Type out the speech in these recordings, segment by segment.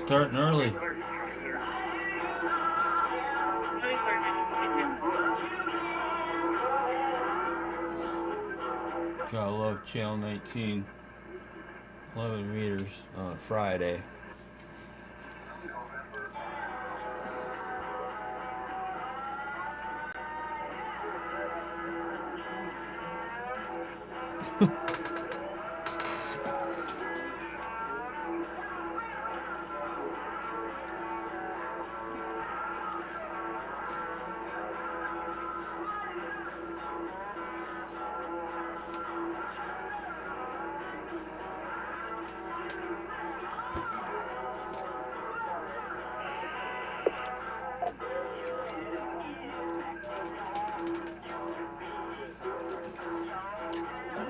starting early. Gotta love Channel 19. 11 meters on a Friday.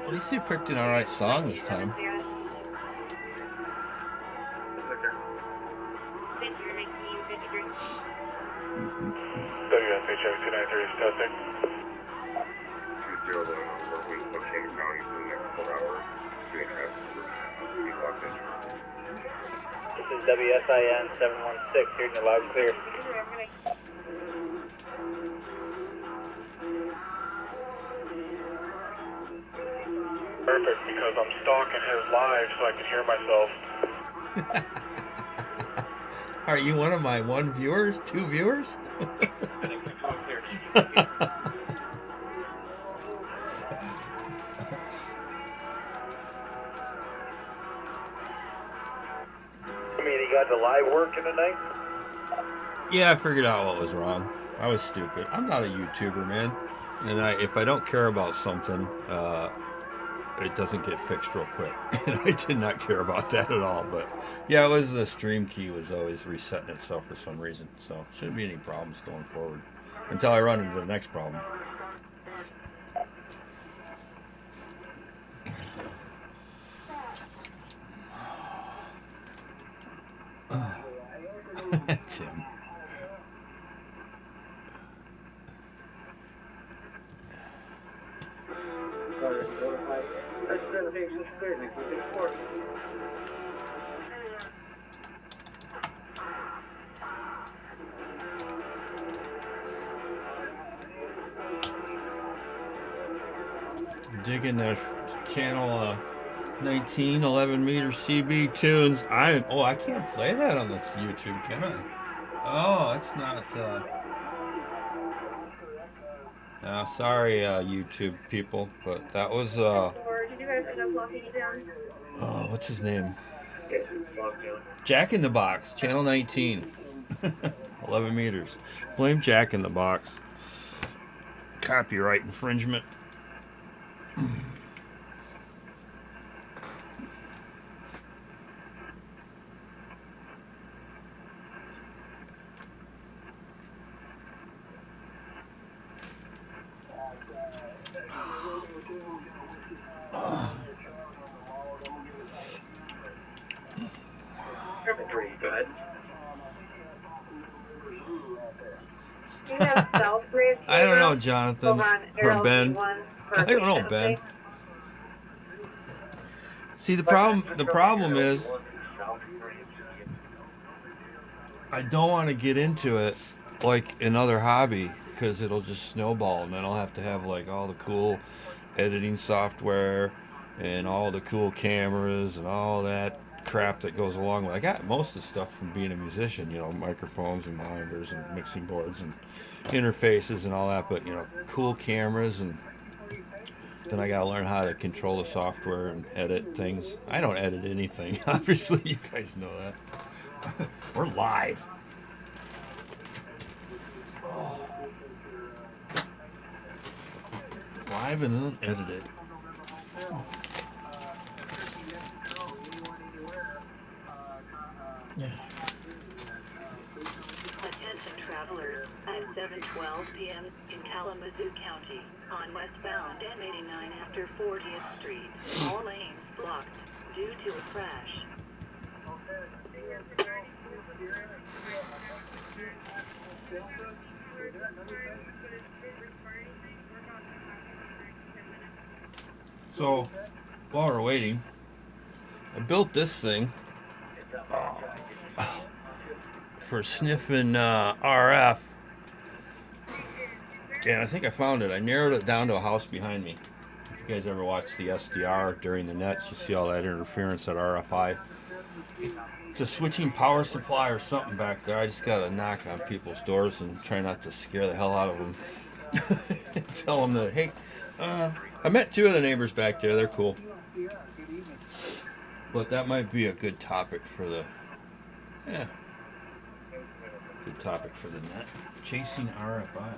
At least they picked an alright song this time. WSHO 293 is testing. 2-0 work week of King County for the next 4 hours. 2.5 be locked in. This is WSIN 716, hearing you loud and clear. Perfect, because I'm stalking his live so I can hear myself. Are you one of my one viewers? Two viewers? I mean, you got the live working tonight? Yeah, I figured out what was wrong. I was stupid. I'm not a YouTuber, man. And if I don't care about something, it doesn't get fixed real quick. And I did not care about that at all. But yeah, it was the stream key was always resetting itself for some reason. So shouldn't be any problems going forward until I run into the next problem. Tim. Digging the channel 19, 11 meter CB tunes. I can't play that on this YouTube, can I? Oh, that's not. Sorry, YouTube people, but that was. Or did you guys end up locking it down? Oh, what's his name? Jack in the Box, channel 19, 11 meters. Blame Jack in the Box. Copyright infringement. Pretty good. You have Southbridge. I don't know, Jonathan. Or Ben. I don't know, Ben. See, the problem is I don't want to get into it like another hobby because it'll just snowball and then I'll have to have like all the cool editing software and all the cool cameras and all that crap that goes along with it. I got most of the stuff from being a musician, you know, microphones and monitors and mixing boards and interfaces and all that, but you know, cool cameras, and then I gotta learn how to control the software and edit things. I don't edit anything. Obviously, you guys know that. We're live. Oh. Live and then edited. Yeah. Attention travelers, at 7:12 p.m. in Kalamazoo County, on westbound M89 after 40th Street, all lanes blocked due to a crash. So, while we're waiting, I built this thing. for sniffing RF. And I think I found it. I narrowed it down to a house behind me. If you guys ever watch the SDR during the nets, you see all that interference at RFI. It's a switching power supply or something back there. I just gotta knock on people's doors and try not to scare the hell out of them. Tell them that, hey, I met 2 of the neighbors back there. They're cool. But that might be a good topic for the, good topic for the net. Chasing RFI.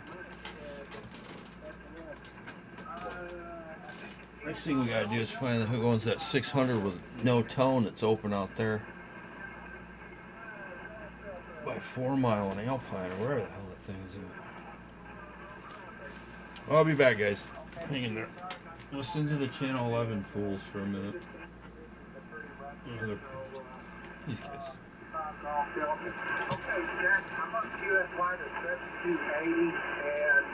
Next thing we gotta do is find who owns that 600 with no tone that's open out there by 4 Mile and Alpine, or where the hell that thing is at. I'll be back, guys. Hang in there. Listen to the Channel 11 fools for a minute. These guys. Okay, Jack, I'm on QS line at 7280, and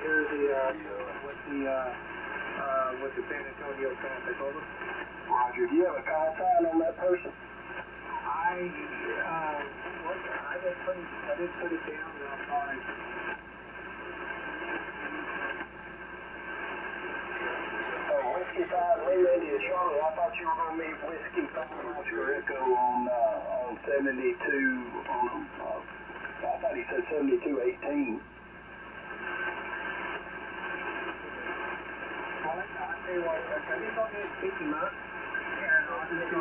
here's with the San Antonio traffic, over. Roger, do you have a call sign on that person? I did put it down, and I'm sorry. Whiskey 5, Lima, India, Charlie. I thought you were going to meet Whiskey 5, Oscar Echo on 72. I thought he said 7218. Well, I tell you what, can you go ahead and pick him up? And I'll just go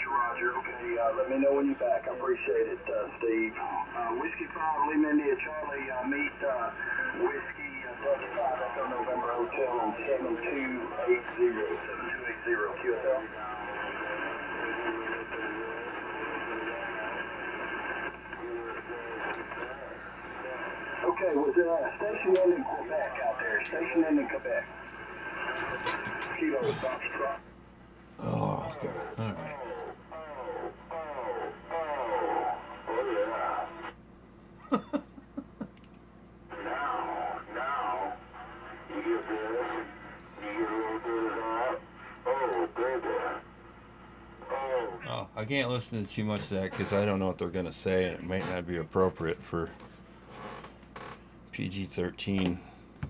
Roger. Okay, let me know when you're back. I appreciate it, Steve. Whiskey 5, Lima, India, Charlie. Meet Whiskey Delta 5 Echo November Hotel on 7280 QSL. Okay, was station ending Quebec out there? Station ending Quebec. Kilo Foxtrot. Oh, God. All right. Oh, I can't listen to too much of that because I don't know what they're going to say, and it might not be appropriate for PG-13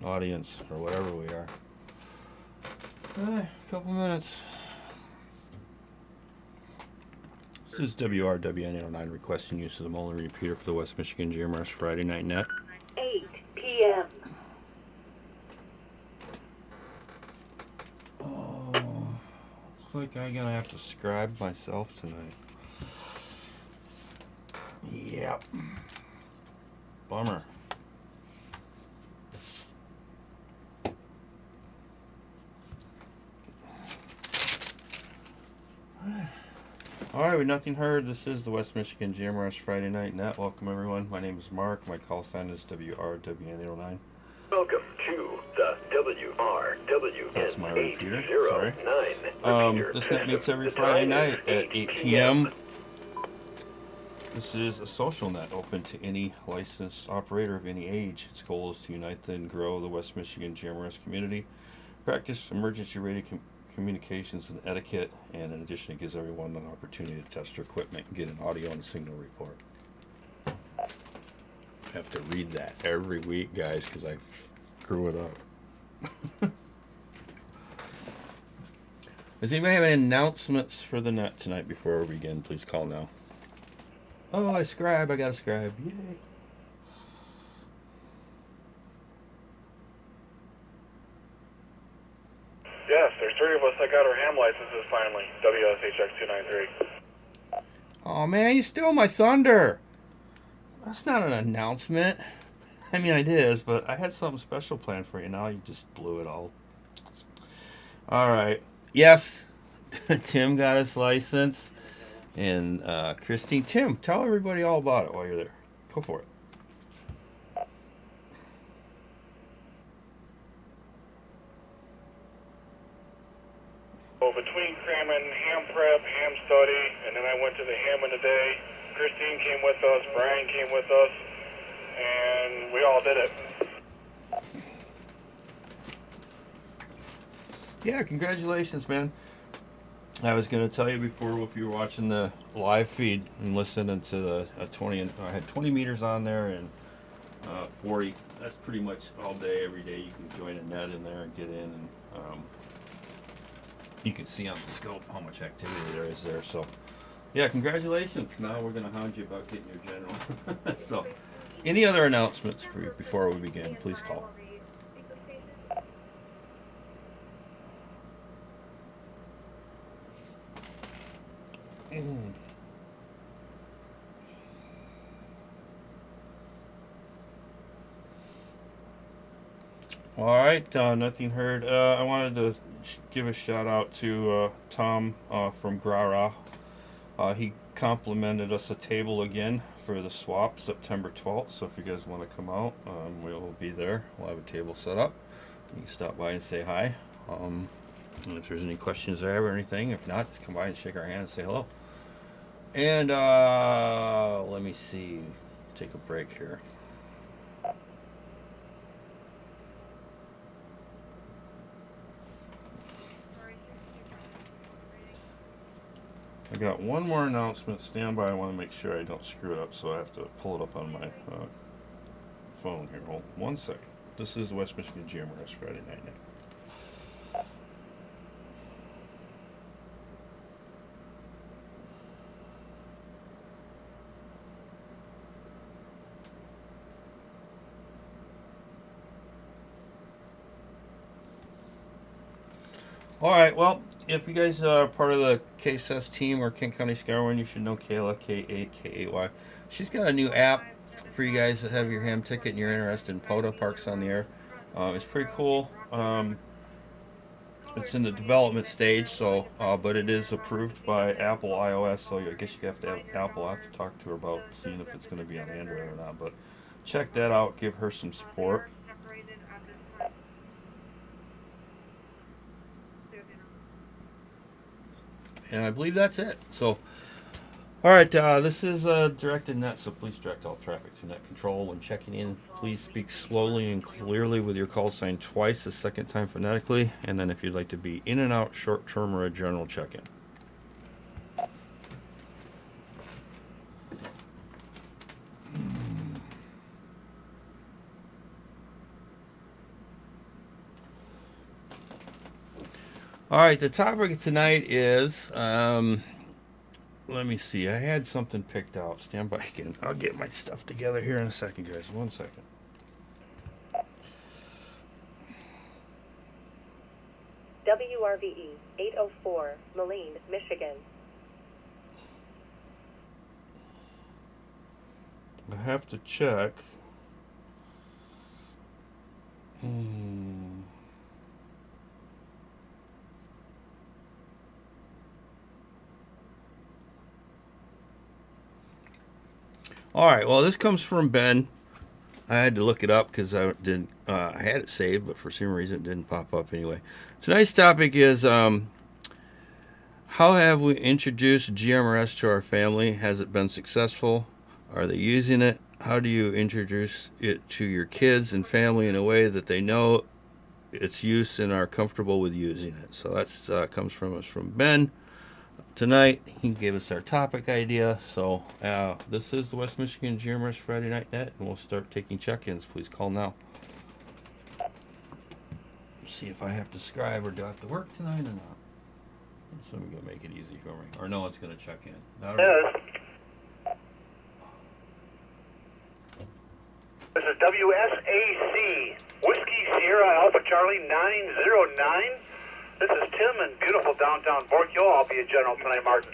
audience or whatever we are. A couple minutes. This is WRWN 809 requesting use of the Mullen repeater for the West Michigan GMRS Friday Night Net. 8 p.m. Oh, looks like I'm gonna have to scribe myself tonight. Yep. Bummer. All right, with nothing heard, this is the West Michigan GMRS Friday Night Net. Welcome, everyone. My name is Mark. My call sign is WRWN809. Welcome to the WRWN That's my repeater. 809 This net meets every Friday night at 8 p.m. This is a social net open to any licensed operator of any age. Its goal is to unite and grow the West Michigan GMRS community, practice emergency radio communications and etiquette, and in addition it gives everyone an opportunity to test their equipment and get an audio and signal report. I have to read that every week, guys, because I screw it up. Does anybody have any announcements for the net tonight before we begin? Please call now. Oh, I scribe. I got a scribe. Yay. Yes, there's 3 of us that got our ham licenses finally. WSHX293. Oh, man, you stole my thunder. That's not an announcement. I mean, it is, but I had something special planned for you. Now you just blew it all. All right. Yes, Tim got his license. And Christine, Tim, tell everybody all about it while you're there. Go for it. Well, between cramming ham prep, ham study, and then I went to the ham in the day, Christine came with us, Brian came with us, and we all did it. Yeah, congratulations, man. I was going to tell you before, if you were watching the live feed and listening to the 20, I had 20 meters on there and 40. That's pretty much all day, every day. You can join a net in there and get in, and you can see on the scope how much activity there is there. So, yeah, congratulations. Now we're going to hound you about getting your general. So, any other announcements for you before we begin? Please call. All right, nothing heard. I wanted to give a shout out to Tom from Grara. He complimented us a table again for the swap September 12th. So if you guys want to come out, we'll be there. We'll have a table set up. You can stop by and say hi. And if there's any questions there or anything, if not, just come by and shake our hand and say hello. And let me see. Take a break here. I got one more announcement. Stand by. I want to make sure I don't screw it up, so I have to pull it up on my phone here. Hold 1 second. This is West Michigan GMRS Friday Night Net. All right, well, if you guys are part of the KSS team or Kent County Skyward, you should know Kayla, K8KAY. She's got a new app for you guys that have your ham ticket and you're interested in POTA, Parks on the Air. It's pretty cool. It's in the development stage, so but it is approved by Apple iOS, so I guess you have to have Apple. I have to talk to her about seeing if it's going to be on Android or not, but check that out. Give her some support. And I believe that's it. So, all right, this is directed net, so please direct all traffic to net control. When checking in, please speak slowly and clearly with your call sign twice, the second time phonetically, and then if you'd like to be in and out, short term, or a general check-in. All right, the topic of tonight is, let me see, I had something picked out. Stand by again. I'll get my stuff together here in a second, guys. 1 second. WRVE 804, Moline, Michigan. I have to check. All right. Well, this comes from Ben. I had to look it up because I didn't. I had it saved, but for some reason it didn't pop up anyway. Tonight's topic is how have we introduced GMRS to our family? Has it been successful? Are they using it? How do you introduce it to your kids and family in a way that they know its use and are comfortable with using it? So that's comes from Ben. Tonight, he gave us our topic idea. So this is the West Michigan GMRS Friday Night Net, and we'll start taking check-ins. Please call now. Let's see if I have to scribe or do I have to work tonight or not. Somebody's going to make it easy for me. Or no one's going to check in. This is WSAC, Whiskey Sierra Alpha Charlie 909. This is Tim in beautiful downtown Borkio. I'll be a general tonight, Martin.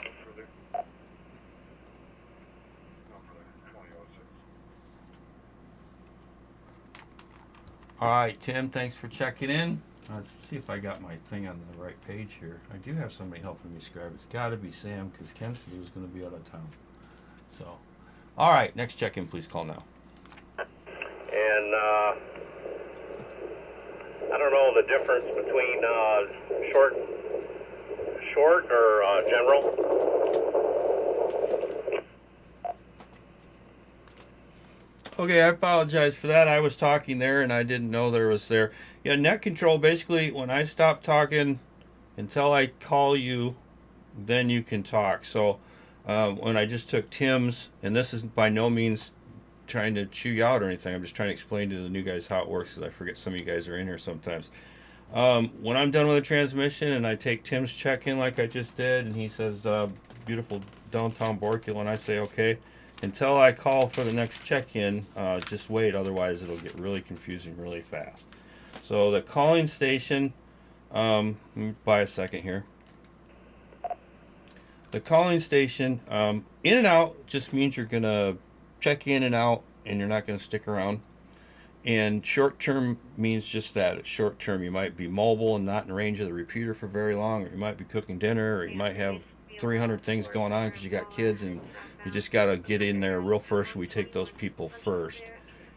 All right, Tim, thanks for checking in. Let's see if I got my thing on the right page here. I do have somebody helping me scribe. It's got to be Sam because Ken said he was going to be out of town. So, all right, next check-in, please call now. And I don't know the difference between short or general. Okay, I apologize for that. I was talking there and I didn't know there was there. Yeah, net control, basically when I stop talking until I call you then you can talk. So when I just took Tim's, and this is by no means trying to chew you out or anything, I'm just trying to explain to the new guys how it works, because I forget some of you guys are in here sometimes. When I'm done with the transmission and I take Tim's check-in like I just did, and he says, beautiful downtown Borkula, and I say, okay, until I call for the next check-in, just wait, otherwise it'll get really confusing really fast. So the calling station, let me buy a second here. The calling station, in and out just means you're going to check in and out, and you're not going to stick around. And short term means just that. It's short term. You might be mobile and not in range of the repeater for very long, or you might be cooking dinner, or you might have 300 things going on because you got kids, and you just got to get in there real first. We take those people first.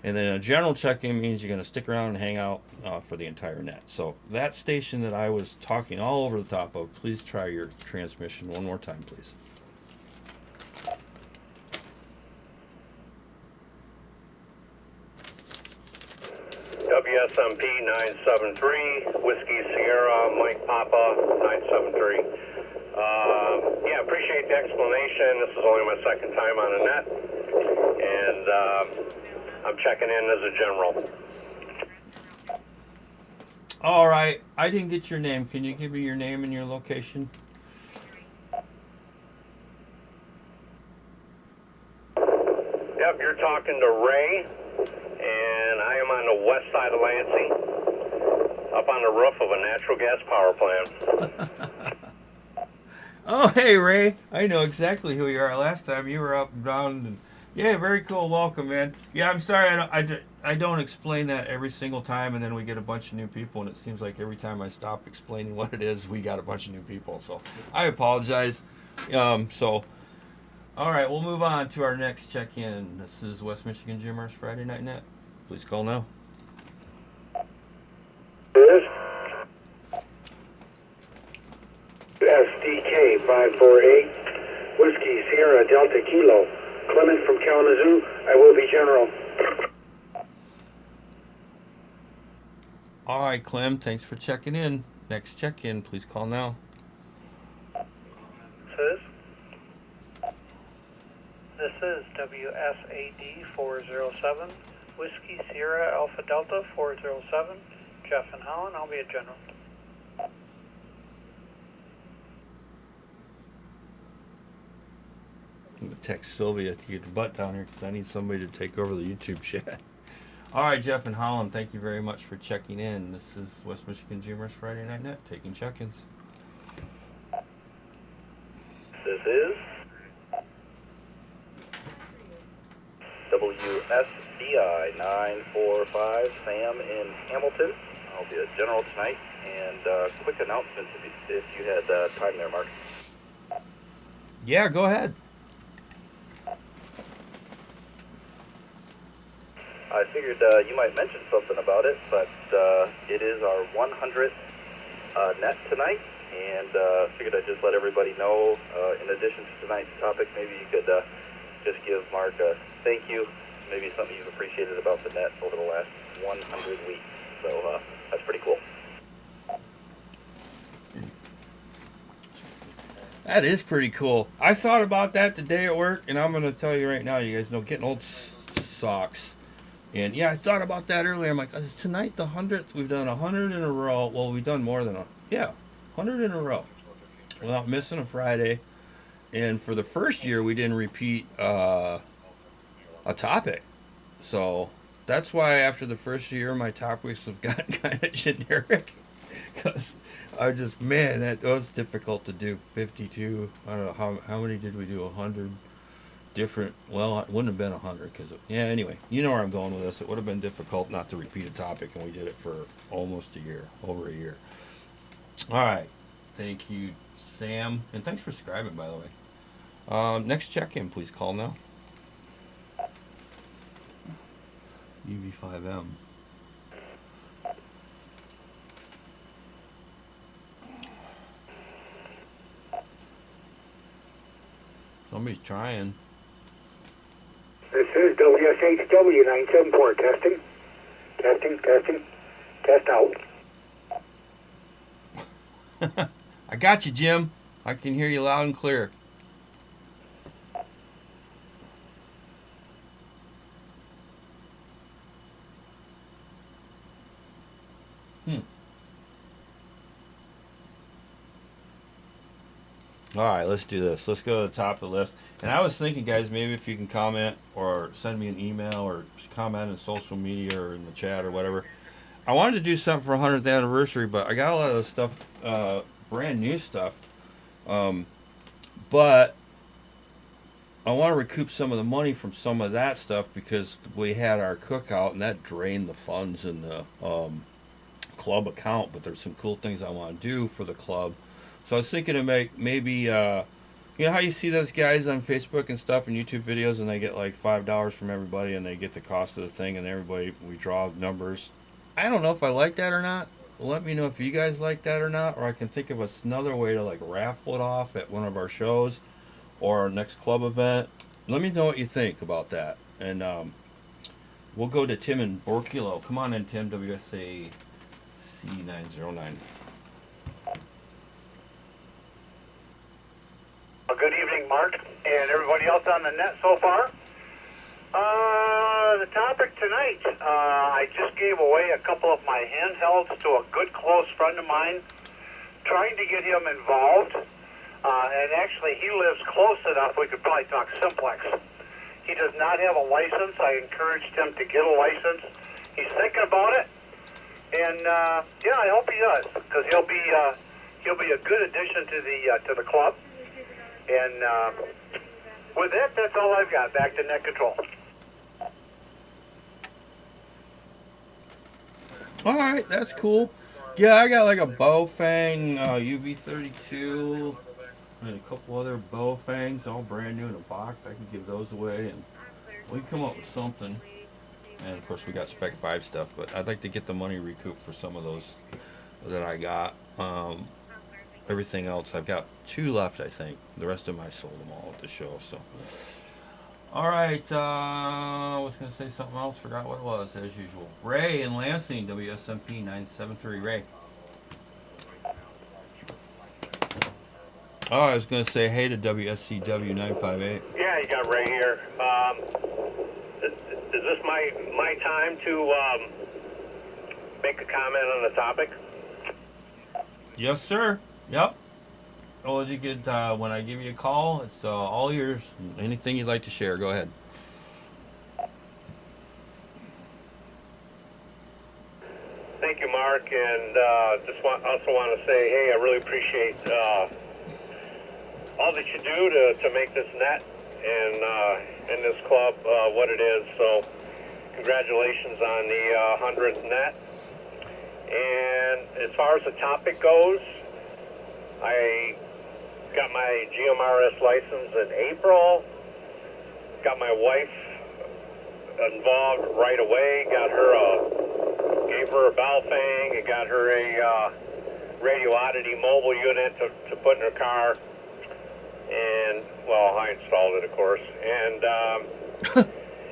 And then a general check-in means you're going to stick around and hang out for the entire net. So that station that I was talking all over the top of, please try your transmission one more time, please. WSMP 973, Whiskey Sierra, Mike Papa 973. Yeah, appreciate the explanation. This is only my second time on a net, and I'm checking in as a general. All right, I didn't get your name. Can you give me your name and your location? Yep, you're talking to Ray, and I am on the west side of Lansing, up on the roof of a natural gas power plant. Oh, hey, Ray. I know exactly who you are. Last time you were up and down. And yeah, very cool. Welcome, man. Yeah, I'm sorry. I don't explain that every single time, and then we get a bunch of new people, and it seems like every time I stop explaining what it is, we got a bunch of new people. So I apologize. All right, we'll move on to our next check-in. This is West Michigan GMR's Friday Night Net. Please call now. SDK 548, Whiskey Sierra Delta Kilo, Clement from Kalamazoo. I will be general. All right, Clem, thanks for checking in. Next check-in, please call now. This is WSAD 407, Whiskey Sierra Alpha Delta 407, Jeff and Holland. I'll be a general. I'm going to text Sylvia to get your butt down here because I need somebody to take over the YouTube chat. All right, Jeff and Holland, thank you very much for checking in. This is West Michigan GMR's Friday Night Net, taking check-ins. This is WSBI 945, Sam in Hamilton. I'll be a general tonight. And quick announcements if you had time there, Mark. Yeah, go ahead. I figured you might mention something about it, but it is our 100th net tonight, and figured I'd just let everybody know, in addition to tonight's topic, maybe you could just give Mark a thank you, maybe something you've appreciated about the net over the last 100 weeks. So that's pretty cool. That is pretty cool. I thought about that today at work, and I'm going to tell you right now, you guys know, getting old socks. And yeah, I thought about that earlier. I'm like, is tonight the 100th? We've done 100 in a row. Well, we've done more than 100 in a row without missing a Friday. And for the first year, we didn't repeat a topic. So that's why after the first year, my topics have gotten kind of generic. Because I just, man, that was difficult to do. 52, I don't know, how many did we do? 100 different, well, it wouldn't have been 100 because, yeah, anyway, you know where I'm going with this. It would have been difficult not to repeat a topic, and we did it for almost a year, over a year. All right. Thank you, Sam. And thanks for subscribing, by the way. Next check-in, please call now. UV5M. Somebody's trying. This is WSHW 974, testing. Test out. I got you, Jim. I can hear you loud and clear. All right, let's do this. Let's go to the top of the list. And I was thinking, guys, maybe if you can comment or send me an email or comment in social media or in the chat or whatever. I wanted to do something for 100th anniversary, but I got a lot of stuff, brand new stuff. But I want to recoup some of the money from some of that stuff because we had our cookout and that drained the funds in the club account. But there's some cool things I want to do for the club. So I was thinking to make maybe, you know how you see those guys on Facebook and stuff and YouTube videos and they get like $5 from everybody and they get the cost of the thing and everybody, we draw numbers. I don't know if I like that or not. Let me know if you guys like that or not, or I can think of another way to like raffle it off at one of our shows or our next club event. Let me know what you think about that. And we'll go to Tim in Borculo. Come on in, Tim, WSA C909. Well, good evening, Mark, and everybody else on the net so far. The topic tonight, I just gave away a couple of my handhelds to a good close friend of mine, trying to get him involved, and actually he lives close enough we could probably talk simplex. He does not have a license. I encouraged him to get a license. He's thinking about it, and yeah, I hope he does, because he'll be a good addition to the club. And with that, that's all I've got. Back to net control. All right, that's cool. Yeah, I got like a Bowfang UV32 and a couple other Bowfangs, all brand new in a box. I can give those away, and we can come up with something. And of course, we got Spec 5 stuff, but I'd like to get the money recouped for some of those that I got. Everything else, I've got 2 left, I think. The rest of them, I sold them all at the show. So, all right. I was gonna say something else. Forgot what it was, as usual. Ray in Lansing, WSMP 973. Ray. Oh, I was gonna say hey to WSCW 958. Yeah, you got Ray here. Is this my time to make a comment on the topic? Yes, sir. Yep. Oh, you could, when I give you a call, it's all yours. Anything you'd like to share, go ahead. Thank you, Mark, and also want to say, hey, I really appreciate all that you do to make this net and in this club what it is. So, congratulations on the 100th net. And as far as the topic goes, I got my GMRS license in April. Got my wife involved right away. Gave her a Balfang and got her a Radio Oddity mobile unit to put in her car. And well, I installed it, of course. And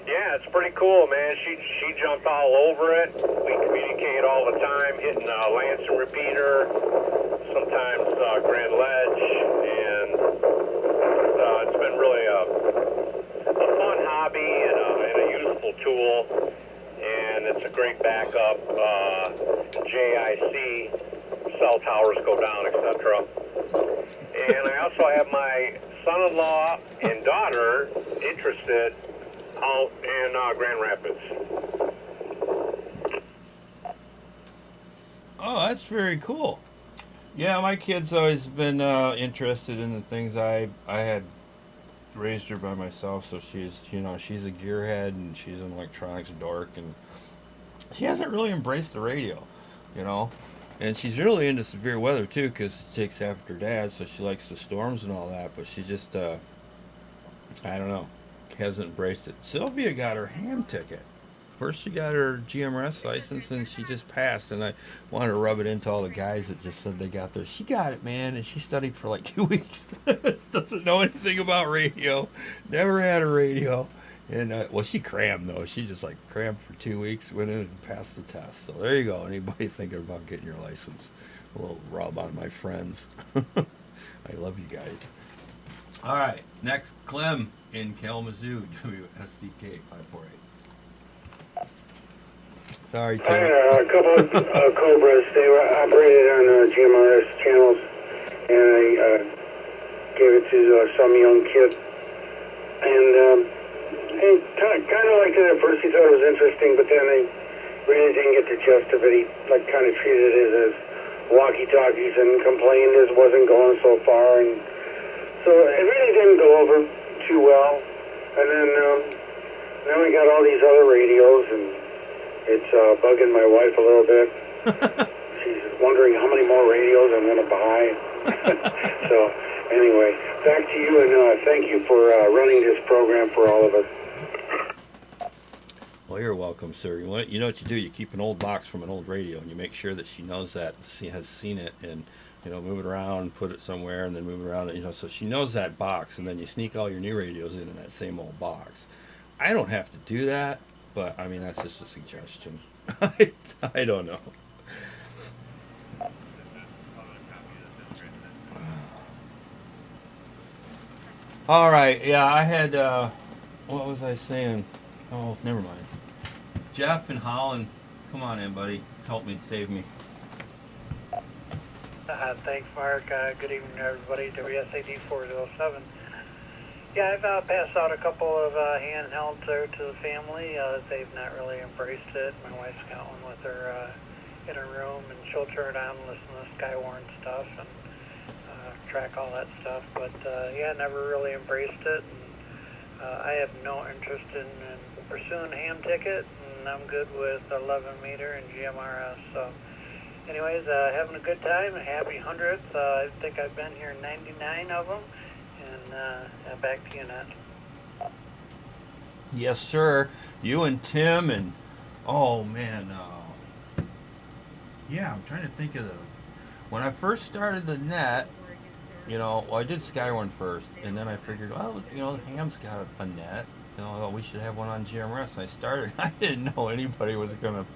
yeah, it's pretty cool, man. She jumped all over it. We communicate all the time, hitting Lansing repeater, sometimes Grand Ledge, and it's been really a fun hobby and a useful tool. And it's a great backup. JIC, cell towers go down, etc. And I also have my son-in-law and daughter interested out in Grand Rapids. Oh, that's very cool. Yeah, my kid's always been interested in the things I had raised her by myself, so she's a gearhead and she's an electronics dork, and she hasn't really embraced the radio, and she's really into severe weather too, because she takes after her dad, so she likes the storms and all that, but she just I don't know, hasn't embraced it. Sylvia got her ham ticket. First she got her GMRS license and she just passed, and I wanted to rub it into all the guys that just said they got theirs. She got it, man, and she studied for like 2 weeks. Doesn't know anything about radio, never had a radio, and well, she crammed though. She just like crammed for 2 weeks, went in and passed the test. So there you go. Anybody thinking about getting your license, a little rub on my friends. I love you guys. All right, next, Clem in Kalamazoo, WSDK 548. Sorry, Tim. A couple of Cobras. They were operated on GMRS channels, and I gave it to some young kid. And he kind of liked it at first. He thought it was interesting, but then I really didn't get the gist of it. He kind of treated it as walkie-talkies and complained it wasn't going so far. And so it really didn't go over too well. And then now we got all these other radios, and it's bugging my wife a little bit. She's wondering how many more radios I'm going to buy. So anyway, back to you, and thank you for running this program for all of us. Well, you're welcome, sir. You know what you do? You keep an old box from an old radio, and you make sure that she knows that, has seen it, and move it around, put it somewhere, and then move it around. So she knows that box, and then you sneak all your new radios in that same old box. I don't have to do that, but I mean that's just a suggestion. I don't know. All right, yeah, I had. What was I saying? Oh, never mind. Jeff in Holland, come on in, buddy. Help me, save me. Thanks, Mark. Good evening, everybody. WSAD 407. Yeah, I've passed out a couple of handhelds there to the family. They've not really embraced it. My wife's got one with her in her room, and she'll turn it on and listen to Skywarn stuff and track all that stuff. But yeah, never really embraced it. And, I have no interest in pursuing a ham ticket, and I'm good with 11 meter and GMRS. So, anyways, having a good time. Happy 100th. I think I've been here 99 of them. And back to you, Nat. Yes, sir. You and Tim and oh man, yeah. I'm trying to think of when I first started the net. I did Skywarn first, and then I figured, well, Ham's got a net. We should have one on GMRS. And I started. I didn't know anybody was gonna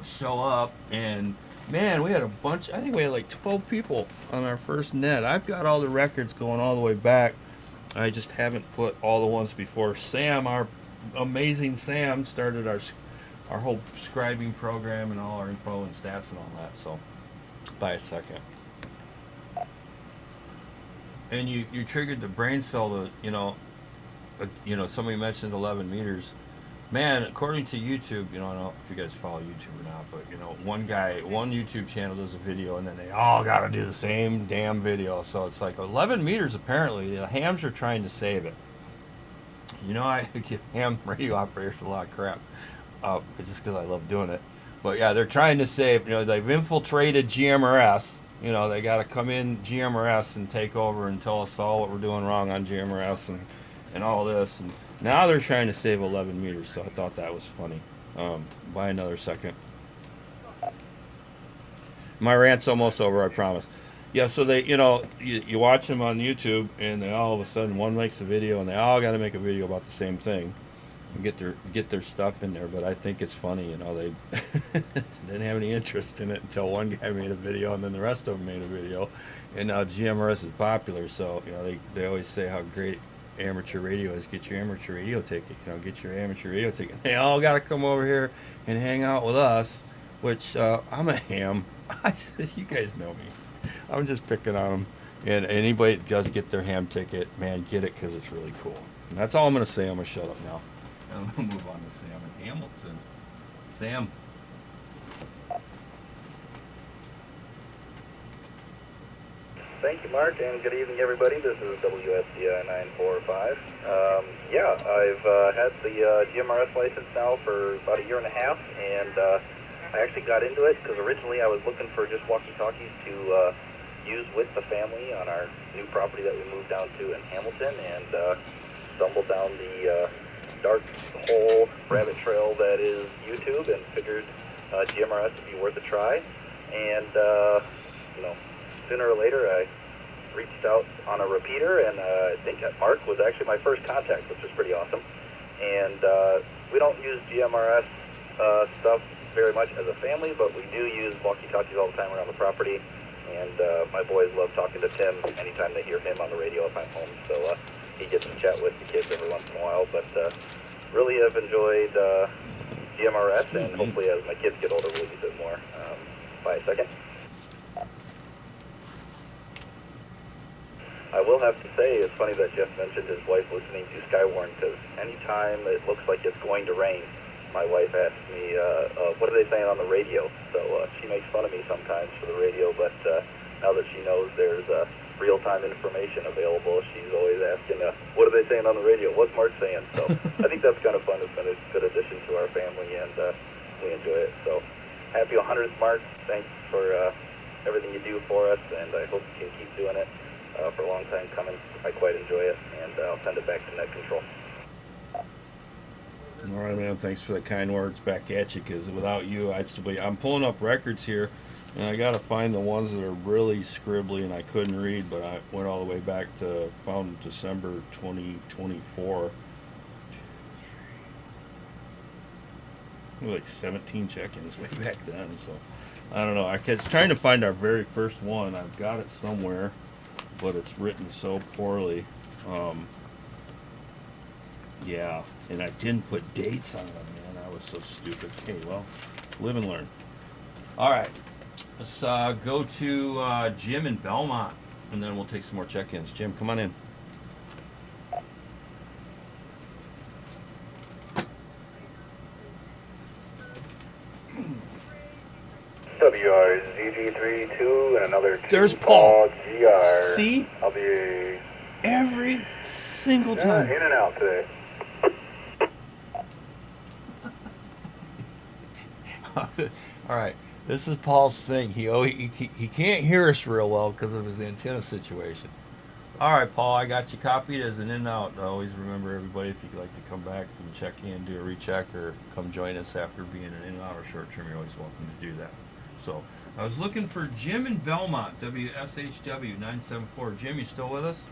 show up, and man, we had a bunch. I think we had like 12 people on our first net. I've got all the records going all the way back. I just haven't put all the ones before Sam, our amazing Sam, started our whole scribing program and all our info and stats and all that. So, by a second. And you triggered the brain cell to, somebody mentioned 11 meters. Man, according to YouTube, I don't know if you guys follow YouTube or not, but one YouTube channel does a video, and then they all got to do the same damn video. So it's like 11 meters. Apparently, the hams are trying to save it. I give ham radio operators a lot of crap, it's just because I love doing it. But yeah, they're trying to save. They've infiltrated GMRS. They got to come in GMRS and take over and tell us all what we're doing wrong on GMRS and all this. And now they're trying to save 11 meters, so I thought that was funny. By another second. My rant's almost over, I promise. Yeah, so they, you watch them on YouTube, and they all of a sudden one makes a video, and they all got to make a video about the same thing and get their stuff in there. But I think it's funny, they didn't have any interest in it until one guy made a video, and then the rest of them made a video, and now GMRS is popular. So they always say how great amateur radio is. Get your amateur radio ticket. Get your amateur radio ticket. They all got to come over here and hang out with us, which I'm a ham. You guys know me. I'm just picking on them. And anybody that does get their ham ticket, man, get it because it's really cool. And that's all I'm going to say. I'm going to shut up now. I'm going to move on to Sam in Hamilton. Sam. Thank you, Mark, and good evening, everybody. This is WSDI 945. Yeah, I've had the GMRS license now for about a year and a half, and I actually got into it because originally I was looking for just walkie-talkies to use with the family on our new property that we moved down to in Hamilton, and stumbled down the dark hole rabbit trail that is YouTube, and figured GMRS would be worth a try. And sooner or later I reached out on a repeater, and I think Mark was actually my first contact, which was pretty awesome. And we don't use GMRS stuff very much as a family, but we do use walkie-talkies all the time around the property. And my boys love talking to Tim anytime they hear him on the radio if I'm home. So he gets to chat with the kids every once in a while. But really have enjoyed GMRS, and hopefully as my kids get older, we'll use it more. By a second. I will have to say, it's funny that Jeff mentioned his wife listening to Skywarn, because anytime it looks like it's going to rain, my wife asks me, what are they saying on the radio? So she makes fun of me sometimes for the radio, but now that she knows there's real-time information available, she's always asking, what are they saying on the radio? What's Mark saying? So I think that's kind of fun. It's been a good addition to our family, and we enjoy it. So happy 100th, Mark. Thanks for everything you do for us, and I hope you can keep doing it for a long time coming. I quite enjoy it, and I'll send it back to Net Control. All right, man. Thanks for the kind words back at you. Because without you, I'd still be. I'm pulling up records here, and I gotta find the ones that are really scribbly and I couldn't read. But I went all the way back to found December 2024. Like 17 check-ins way back then. So I don't know. I was trying to find our very first one. I've got it somewhere, but it's written so poorly. Yeah, and I didn't put dates on them, man. I was so stupid. Hey, well, live and learn. All right, let's go to Jim in Belmont, and then we'll take some more check-ins. Jim, come on in. WRZG32 and another 2. There's Paul. GR. See? I'll be every single time. In and out today. All right, this is Paul's thing. He can't hear us real well because of his antenna situation. All right, Paul, I got you copied as an in and out. Always remember, everybody, if you'd like to come back and check in, do a recheck, or come join us after being an in and out or short term, you're always welcome to do that. So I was looking for Jim in Belmont, WSHW 974. Jim, you still with us?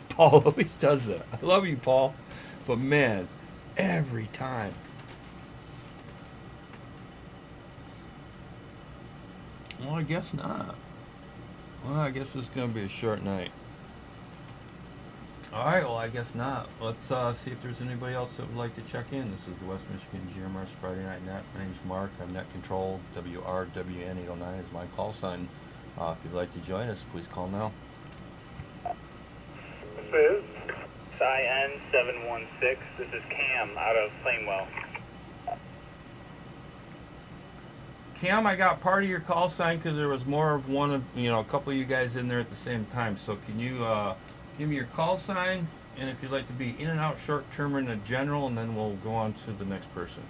Paul always does that. I love you, Paul, but man, every time. Well, I guess not. Well, I guess it's going to be a short night. All right, well, I guess not. Let's see if there's anybody else that would like to check in. This is the West Michigan GMRS Friday Night Net. My name's Mark. I'm Net Control. WRWN 809 is my call sign. If you'd like to join us, please call now. This is CYN 716. This is Cam out of Plainwell. Cam, I got part of your call sign because there was more of one of, a couple of you guys in there at the same time. So can you give me your call sign, and if you'd like to be in and out, short term, and a general, and then we'll go on to the next person.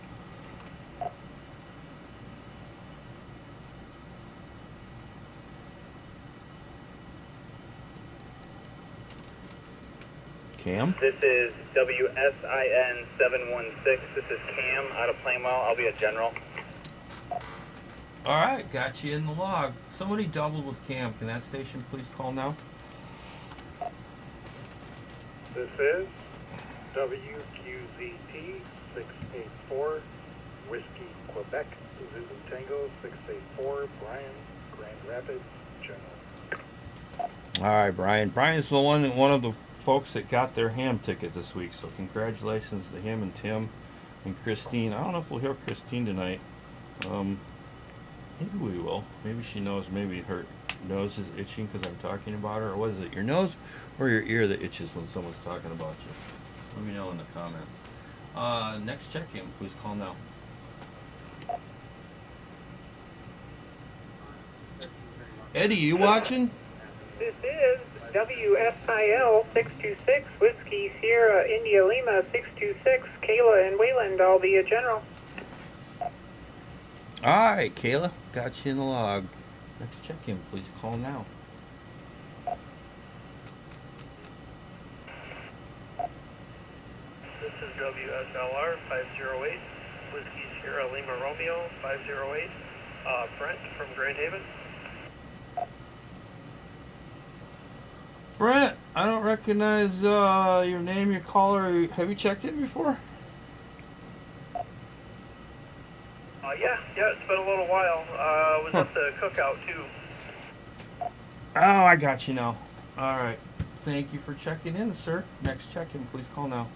Cam? This is WSIN 716. This is Cam out of Plainwell. I'll be a general. All right, got you in the log. Somebody doubled with Cam. Can that station please call now? This is WQZT 684, Whiskey, Quebec, Zulu Tango 684, Brian, Grand Rapids, General. All right, Brian. Brian's the one of the folks that got their ham ticket this week, so congratulations to him and Tim and Christine. I don't know if we'll hear Christine tonight. Maybe we will. Maybe she knows. Maybe her nose is itching because I'm talking about her. Or what is it, your nose or your ear that itches when someone's talking about you? Let me know in the comments. Next check-in, please call now. Eddie, you watching? This is WSIL 626, Whiskey Sierra India Lima 626, Kayla and Wayland. I'll be a general. All right, Kayla, got you in the log. Next check-in, please call now. This is WSLR 508, Whiskey Sierra Lima Romeo 508, Brent from Grand Haven. Brent, I don't recognize your name, your caller. Have you checked in before? Yeah, it's been a little while. I was at the cookout too. Oh, I got you now. All right. Thank you for checking in, sir. Next check-in, please call now.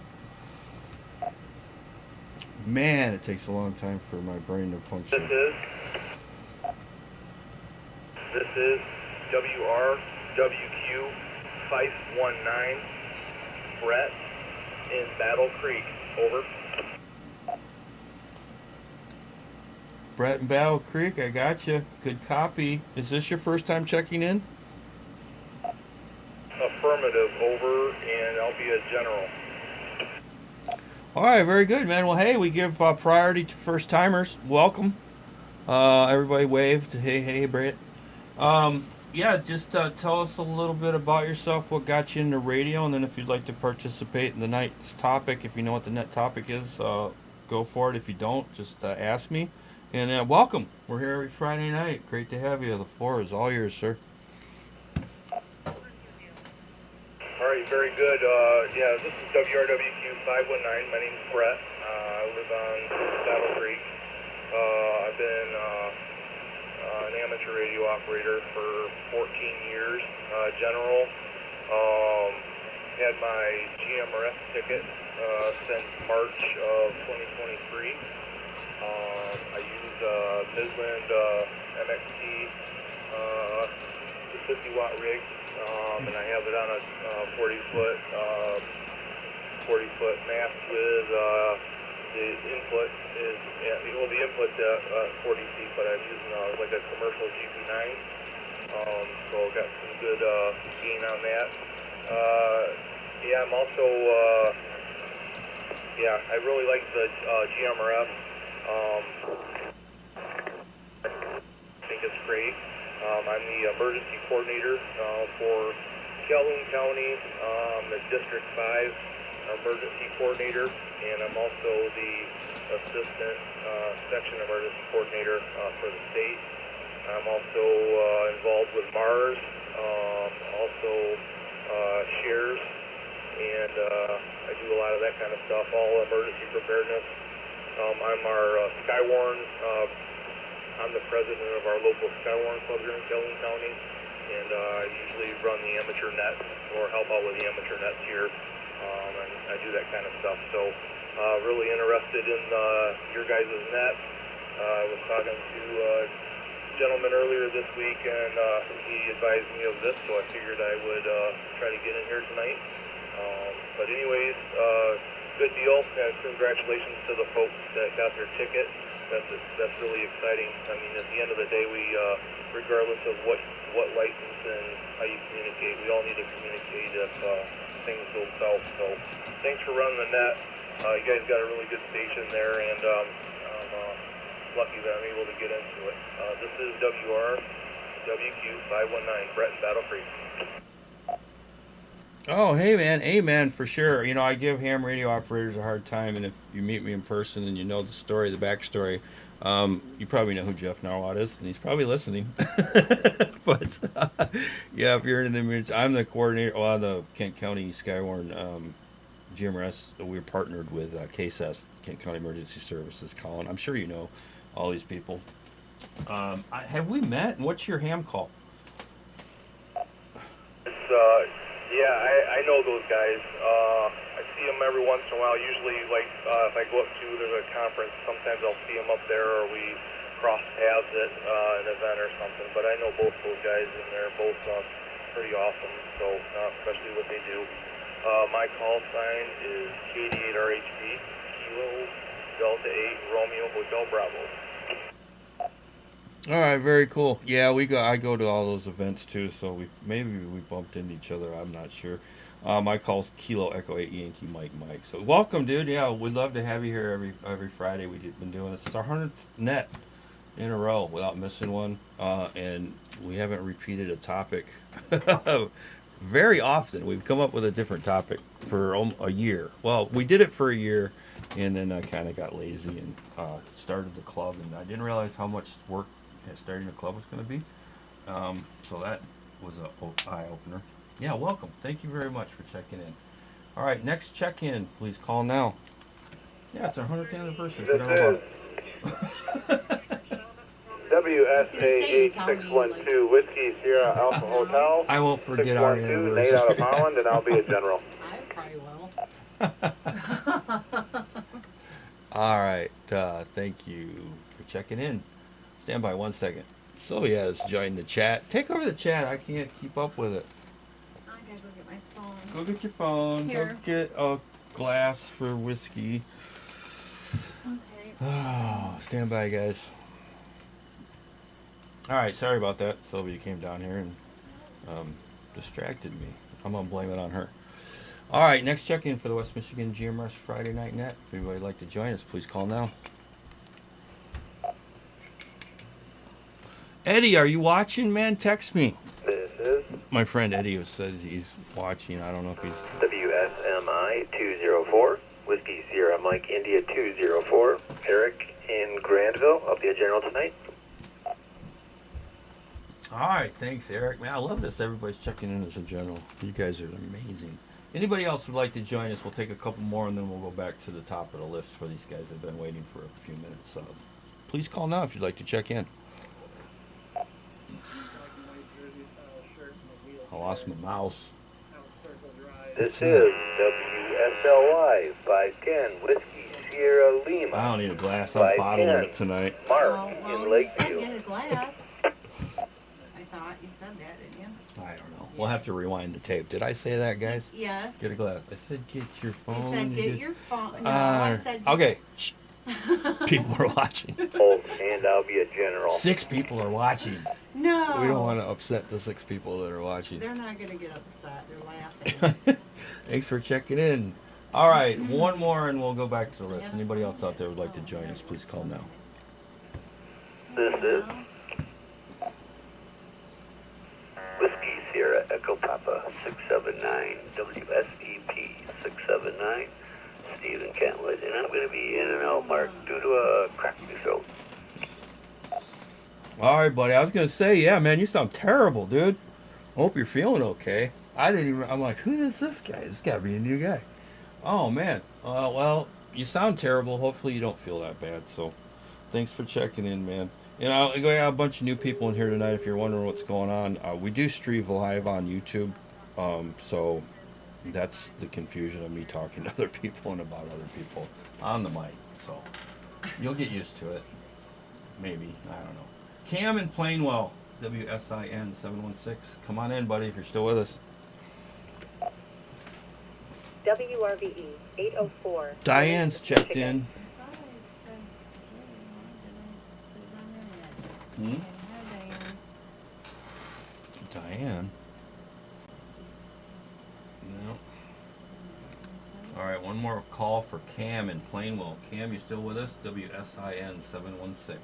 Man, it takes a long time for my brain to function. This is WRWQ 519 Brett in Battle Creek. Over. Brett in Battle Creek, I got you. Good copy. Is this your first time checking in? Affirmative. Over, and I'll be a general. All right, very good, man. Well, hey, we give priority to first timers. Welcome. Everybody waved. Hey, Brett. Yeah, just tell us a little bit about yourself, what got you into radio, and then if you'd like to participate in the night's topic, if you know what the net topic is, go for it. If you don't, just ask me. And welcome. We're here every Friday night. Great to have you. The floor is all yours, sir. All right, very good. Yeah, this is WRWQ 519. My name's Brett. I live on Battle Creek. I've been an amateur radio operator for 14 years, general. Had my GMRS ticket since March of 2023. I use Midland MXT, the 50-watt rig, and I have it on a 40-foot mast with the input is, the input's at 40 feet, but I'm using like a commercial GP9, so got some good gain on that. Yeah, I'm also, I really like the GMRF. I think it's great. I'm the emergency coordinator for Calhoun County, the District 5 emergency coordinator, and I'm also the assistant section emergency coordinator for the state. I'm also involved with MARS, also shares, and I do a lot of that kind of stuff, all emergency preparedness. I'm our Skywarn, I'm the president of our local Skywarn club here in Calhoun County, and I usually run the amateur net or help out with the amateur nets here, and I do that kind of stuff. So really interested in your guys' net. I was talking to a gentleman earlier this week, and he advised me of this, so I figured I would try to get in here tonight. But anyways, good deal, and congratulations to the folks that got their ticket. That's really exciting. I mean, at the end of the day, we, regardless of what license and how you communicate, we all need to communicate if things go south. So thanks for running the net. You guys got a really good station there, and I'm lucky that I'm able to get into it. This is WRWQ 519, Brett in Battle Creek. Oh, hey, man. Amen, for sure. You know, I give ham radio operators a hard time, and if you meet me in person and you know the story, the backstory, you probably know who Jeff Narwat is, and he's probably listening. But, yeah, if you're in the image, I'm the coordinator on the Kent County Skywarn GMRS. We're partnered with KSS, Kent County Emergency Services. Colin, I'm sure you know all these people. Have we met, and what's your ham call? It's, yeah, I know those guys. I see them every once in a while. Usually, like, if I go up to, there's a conference, sometimes I'll see them up there, or we cross paths at an event or something. But I know both those guys, and they're both pretty awesome, so especially what they do. My call sign is KD8RHB, Kilo Delta 8 Romeo Hotel Bravo. All right, very cool. Yeah, I go to all those events too, so maybe we bumped into each other. I'm not sure. My call's Kilo Echo 8 Yankee Mike. So welcome, dude. Yeah, we'd love to have you here every Friday. We've been doing this. It's our 100th net in a row without missing one, and we haven't repeated a topic very often. We've come up with a different topic for a year. Well, we did it for a year, and then I kind of got lazy and started the club, and I didn't realize how much work starting a club was going to be. So that was an eye-opener. Yeah, welcome. Thank you very much for checking in. All right, next check-in. Please call now. Yeah, it's our 100th anniversary. This is WSAH612 Whiskey Sierra Alpha Hotel. I won't forget our 612 Nate out of Holland, and I'll be a general. I probably will. All right. Thank you for checking in. Stand by 1 second. Sylvia has joined the chat. Take over the chat. I can't keep up with it. I gotta go get my phone. Go get your phone. Here. Go get a glass for whiskey. Okay. Oh, stand by, guys. All right. Sorry about that. Sylvia came down here and distracted me. I'm going to blame it on her. All right. Next check-in for the West Michigan GMRS Friday Night Net. If anybody would like to join us, please call now. Eddie, are you watching, man? Text me. This is My friend Eddie says he's watching. I don't know if he's... WSMI 204, Whiskey Sierra Mike India 204, Eric in Grandville. I'll be a general tonight. All right, thanks, Eric. Man, I love this. Everybody's checking in as a general. You guys are amazing. Anybody else would like to join us? We'll take a couple more, and then we'll go back to the top of the list for these guys that have been waiting for a few minutes. So please call now if you'd like to check in. I lost my mouse. This is WSLY 510 Whiskey Sierra Lima. I don't need a glass. I'm bottling it tonight. Mark in You said Lakeview. get a glass. I thought you said that, didn't you? I don't know. We'll have to rewind the tape. Did I say that, guys? Yes. Get a glass. I said get your phone. You said get your phone. No, I said. Okay. Shh. People are watching. And I'll be a general. 6 people are watching. No. We don't want to upset the 6 people that are watching. They're not gonna get upset. They're laughing. Thanks for checking in. All right, one more and we'll go back to the list. Anybody else out there would like to join us, please call now. This is Whiskey Sierra Echo Papa 679, WSEP 679, Stephen Kentwood, and I'm going to be in and out, Mark, due to a cracked throat. All right, buddy. I was going to say, yeah, man, you sound terrible, dude. I hope you're feeling okay. I'm like, who is this guy? This got to be a new guy. Oh, man. Well, you sound terrible. Hopefully you don't feel that bad. So thanks for checking in, man. You know, we got a bunch of new people in here tonight. If you're wondering what's going on, we do stream live on YouTube. So that's the confusion of me talking to other people and about other people on the mic. So you'll get used to it. Maybe. I don't know. Cam in Plainwell, WSIN 716. Come on in, buddy, if you're still with us. WRVE 804. Diane's checked in. Diane? No. All right, one more call for Cam in Plainwell. Cam, you still with us? WSIN 716.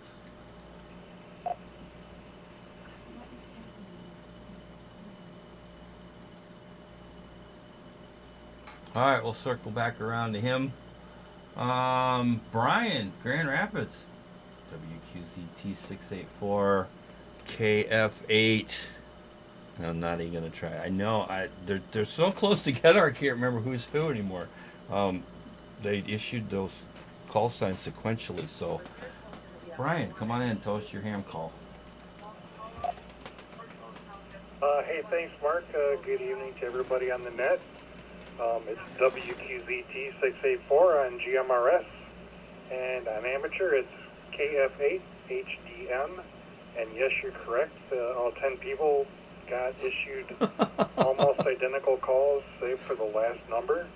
All right, we'll circle back around to him. Brian, Grand Rapids, WQZT 684, KF8. I'm not even gonna try. I know they're so close together. I can't remember who's who anymore. They issued those call signs sequentially. So, Brian, come on in. Tell us your ham call. Hey, thanks, Mark. Good evening to everybody on the net. It's WQZT 684 on GMRS, and on amateur it's KF8 HDM. And yes, you're correct. All 10 people got issued almost identical calls, save for the last number.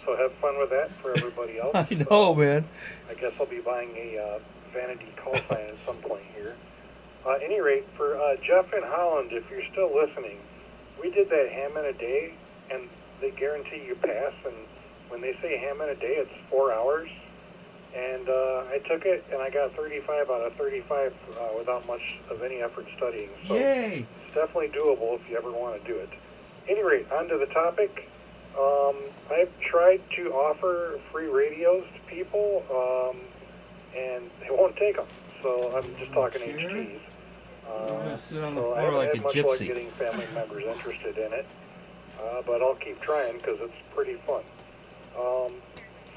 So have fun with that for everybody else. I know, man. I guess I'll be buying a vanity call sign at some point here. At any rate, for Jeff in Holland, if you're still listening, we did that ham in a day, and they guarantee you pass. And when they say ham in a day, it's 4 hours. And I took it, and I got 35 out of 35 without much of any effort studying. So Yay! It's definitely doable if you ever want to do it. At any rate, on to the topic. I've tried to offer free radios to people, and they won't take them. So I'm just talking HTs. Sit on the So I floor haven't like had a much luck gypsy. getting family members interested in it, but I'll keep trying because it's pretty fun.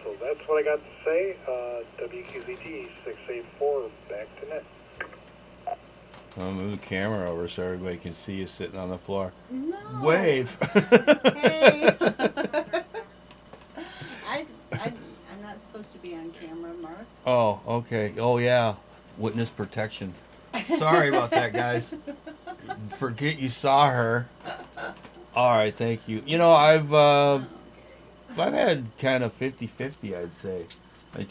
So that's what I got to say. WQZT 684, back to net. I'll move the camera over so everybody can see you sitting on the floor. No. Wave. Hey. I'm not supposed to be on camera, Mark. Oh, okay. Oh, yeah. Witness protection. Sorry about that, guys. Forget you saw her. All right, thank you. You know, I've had kind of 50-50, I'd say. I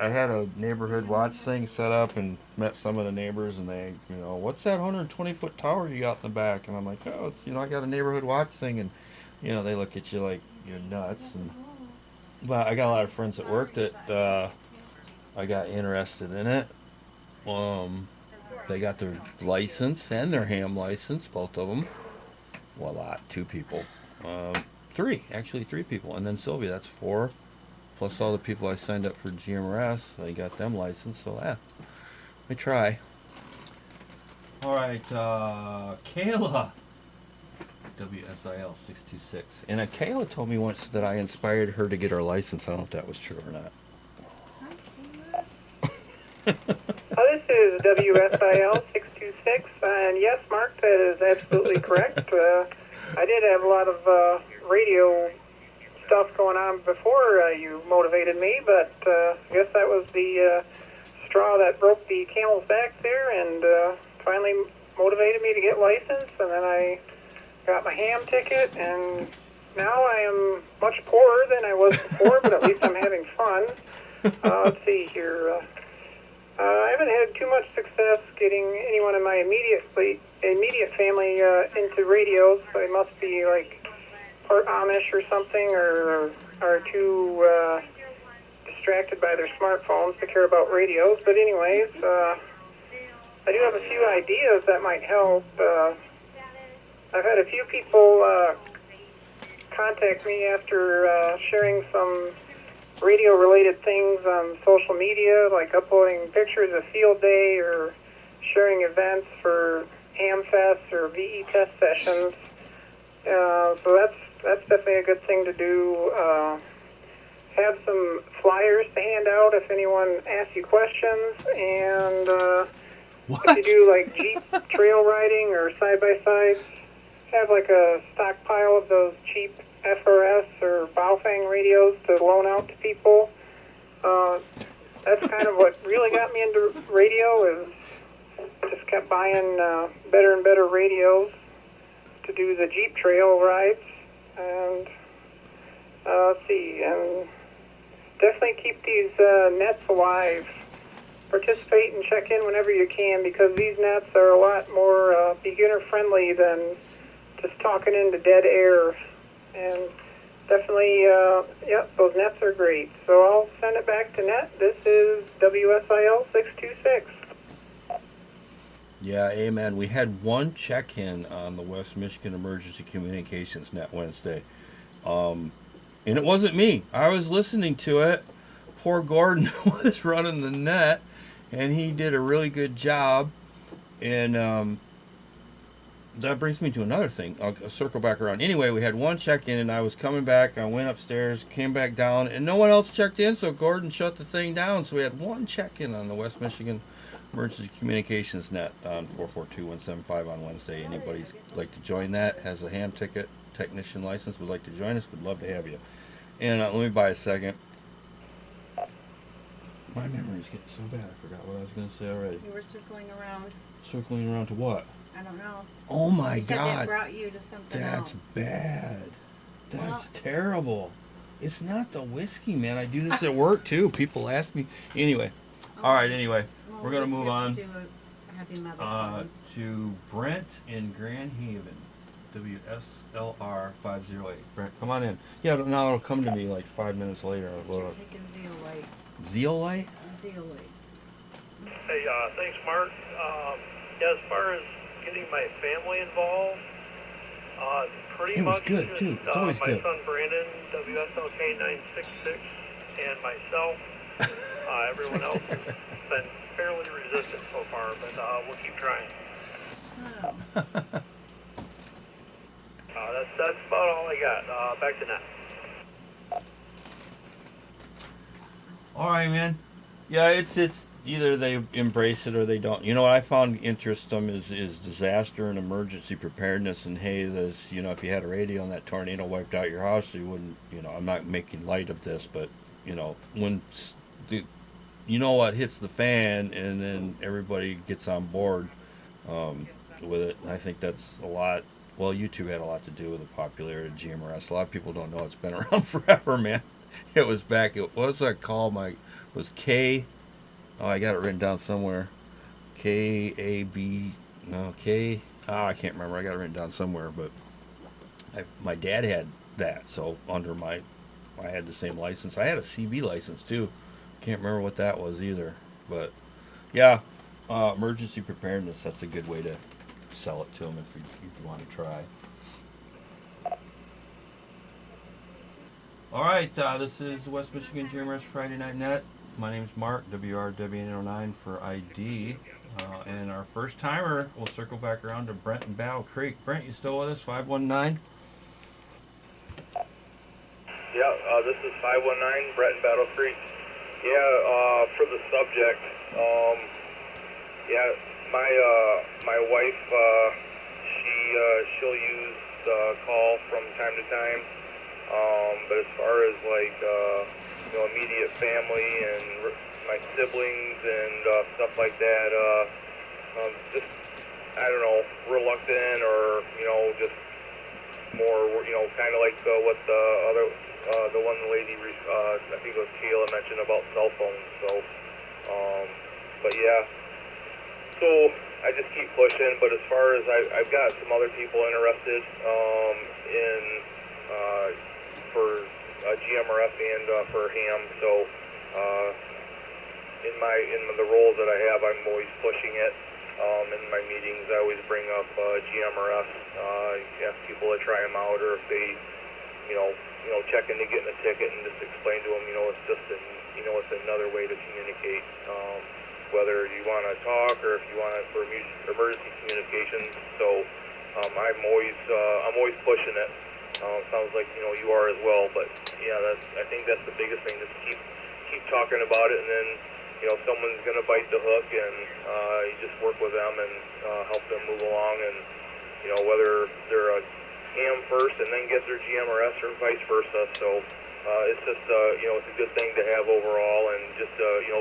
had a neighborhood watch thing set up and met some of the neighbors, and they, you know, what's that 120-foot tower you got in the back? And I'm like, oh, it's, you know, I got a neighborhood watch thing, and, you know, they look at you like you're nuts. And but I got a lot of friends at work that I got interested in it. They got their license and their ham license, both of them. Well, a lot, 2 people. 3 people. And then Sylvia, that's 4. Plus all the people I signed up for GMRS, I got them licensed, so yeah. We try. All right, Kayla. WSIL 626. And Kayla told me once that I inspired her to get her license. I don't know if that was true or not. This is WSIL 626, and yes, Mark, that is absolutely correct. I did have a lot of radio stuff going on before you motivated me, but I guess that was the straw that broke the camel's back there, and finally motivated me to get licensed, and then I got my ham ticket, and now I am much poorer than I was before, but at least I'm having fun. Let's see here. I haven't had too much success getting anyone in my immediate family into radios. They must be like part Amish or something, or are too distracted by their smartphones to care about radios. But anyways, I do have a few ideas that might help. I've had a few people contact me after sharing some radio-related things on social media, like uploading pictures of field day or sharing events for HamFest or VE test sessions. So that's definitely a good thing to do. Have some flyers to hand out if anyone asks you questions, and if you do like Jeep trail riding or side-by-sides, have like a stockpile of those cheap FRS or Baofeng radios to loan out to people. That's kind of what really got me into radio, is just kept buying better and better radios to do the Jeep trail rides. And let's see, and definitely keep these nets alive. Participate and check in whenever you can, because these nets are a lot more beginner-friendly than just talking into dead air. And definitely, yep, those nets are great. So I'll send it back to net. This is WSIL 626. Yeah, amen. We had one check-in on the West Michigan Emergency Communications Net Wednesday. And it wasn't me. I was listening to it. Poor Gordon was running the net, and he did a really good job. And that brings me to another thing. I'll circle back around. Anyway, we had one check-in, and I was coming back. I went upstairs, came back down, and no one else checked in, so Gordon shut the thing down. So we had one check-in on the West Michigan Emergency Communications Net on 442-175 on Wednesday. Anybody's like to join that, has a ham ticket, technician license, would like to join us, we'd love to have you. And let me buy a second. My memory's getting so bad, I forgot what I was going to say already. You were circling around. Circling around to what? I don't know. Oh my you said God. That brought you to something That's else. bad. That's terrible. It's not the whiskey, man. I do this at work too. People ask me. Anyway. All right, anyway. Well, we're going to move on do a happy mother calls. to Brent in Grand Haven. WSLR 508. Brent, come on in. Yeah, now it'll come to me like 5 minutes later. Yes, you're taking Zeolite. Zeolite? Zeolite. Hey, thanks, Mark. Yeah, as far as getting my family involved, pretty It was much good, just, too. It's always my good. son Brandon, WSLK 966, and myself. Everyone else has been fairly resistant so far, but we'll keep trying. That's about all I got. Back to net. trying, man. Yeah, it's either they embrace it or they don't. You know what I found interesting is disaster and emergency preparedness. And hey, this, if you had a radio and that tornado wiped out your house, you wouldn't. I'm not making light of this, but when what hits the fan, and then everybody gets on board with it. And I think that's a lot. Well, YouTube had a lot to do with the popularity of GMRS. A lot of people don't know it's been around forever, man. It was back. What was that called? Was K. Oh, I got it written down somewhere. KAB. No, K. Oh, I can't remember. I got it written down somewhere. But my dad had that, so under I had the same license. I had a CB license too. Can't remember what that was either. But yeah, emergency preparedness. That's a good way to sell it to them if you want to try. All right, this is West Michigan GMRS Friday Night Net. My name's Mark, WRWN09 for ID. And our first timer, we'll circle back around to Brent in Battle Creek. Brent, you still with us? 519? Yeah, this is 519, Brett in Battle Creek. Yeah, for the subject, my wife, she'll use call from time to time. But as far as immediate family and my siblings and stuff like that, just, I don't know, reluctant or, just more, kind of like what the one lady, I think it was Kayla, mentioned about cell phones. So, but yeah, so I just keep pushing. But as far as I've got some other people interested for GMRF and for ham. So in the roles that I have, I'm always pushing it. In my meetings, I always bring up GMRF. Ask people to try them out, or if they, check into getting a ticket, and just explain to them, it's just it's another way to communicate. Whether you want to talk or if you want it for emergency communications. So I'm always pushing it. Sounds like you are as well, but yeah, I think that's the biggest thing. Just keep talking about it, and then someone's gonna bite the hook, and you just work with them and help them move along, and whether they're a ham first and then get their GMRS or vice versa. So it's just it's a good thing to have overall, and just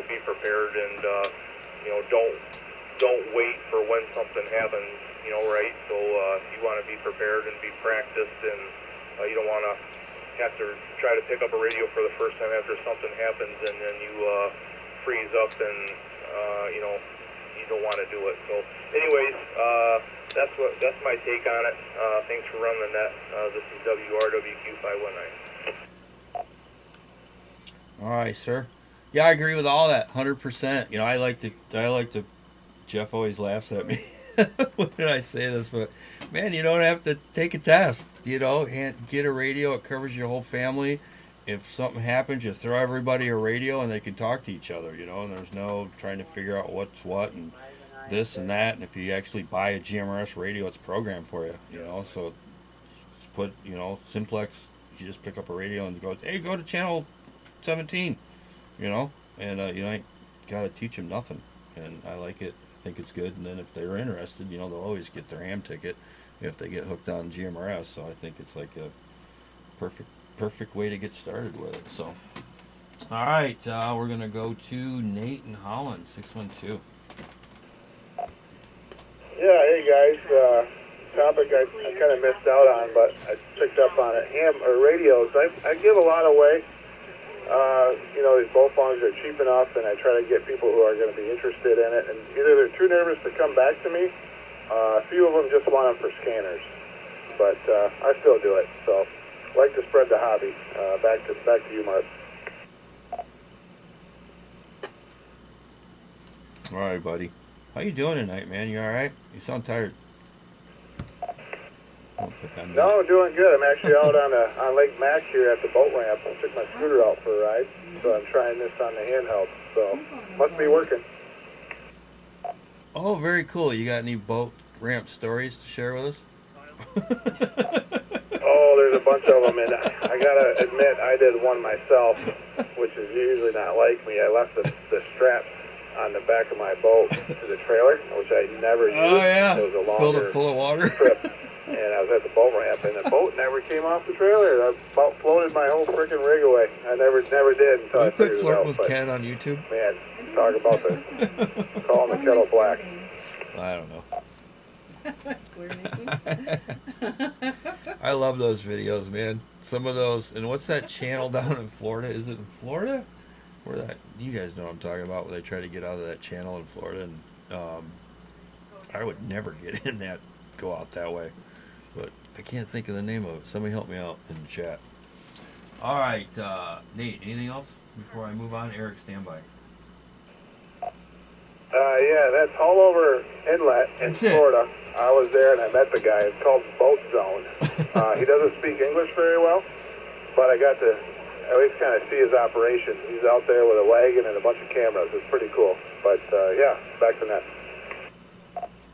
be prepared, and don't wait for when something happens. Right? So if you want to be prepared and be practiced, and you don't want to have to try to pick up a radio for the first time after something happens, and then you freeze up, and you don't want to do it. So, anyways, that's my take on it. Thanks for running the net. This is WRWQ 519. All right, sir. Yeah, I agree with all that, 100%. I like to. Jeff always laughs at me when I say this, but man, you don't have to take a test. And get a radio. It covers your whole family. If something happens, you throw everybody a radio, and they can talk to each other. And there's no trying to figure out what's what and this and that. And if you actually buy a GMRS radio, it's programmed for you. So just put simplex. You just pick up a radio and it goes, hey, go to channel 17. And you ain't got to teach them nothing. And I like it. I think it's good. And then if they're interested, they'll always get their ham ticket if they get hooked on GMRS. So I think it's like a perfect way to get started with it. So, all right, we're gonna go to Nate in Holland, 612. Yeah, hey guys. Topic I kind of missed out on, but I picked up on it. Ham or radios. I give a lot away. These both phones are cheap enough, and I try to get people who are going to be interested in it. And either they're too nervous to come back to me. A few of them just want them for scanners, but I still do it. So, like to spread the hobby. Back to you, Mark. All right, buddy. How you doing tonight, man? You all right? You sound tired. No, doing good. I'm actually out on Lake Mac here at the boat ramp. I took my scooter out for a ride, so I'm trying this on the handheld. So, must be working. Oh, very cool. You got any boat ramp stories to share with us? Oh, there's a bunch of them, and I gotta admit, I did one myself, which is usually not like me. I left the straps on the back of my boat to the trailer, which I never used. Oh yeah. It was a Filled longer it full of water. trip, and I was at the boat ramp, and the boat never came off the trailer. I about floated my whole freaking rig away. I never did until Will I you quit figured it flirting out. with But, Ken on YouTube? man, talk about the calling the kettle black. I don't know. I love those videos, man. Some of those, and what's that channel down in Florida? Is it in Florida? Where that? You guys know what I'm talking about. Where they try to get out of that channel in Florida, and I would never get in that, go out that way. But I can't think of the name of it. Somebody help me out in the chat. All right, Nate. Anything else before I move on? Eric, stand by. Yeah, that's all over Inlet in That's it. Florida. I was there and I met the guy. It's called Boat Zone. He doesn't speak English very well, but I got to at least kind of see his operation. He's out there with a wagon and a bunch of cameras. It's pretty cool. But yeah, back to net.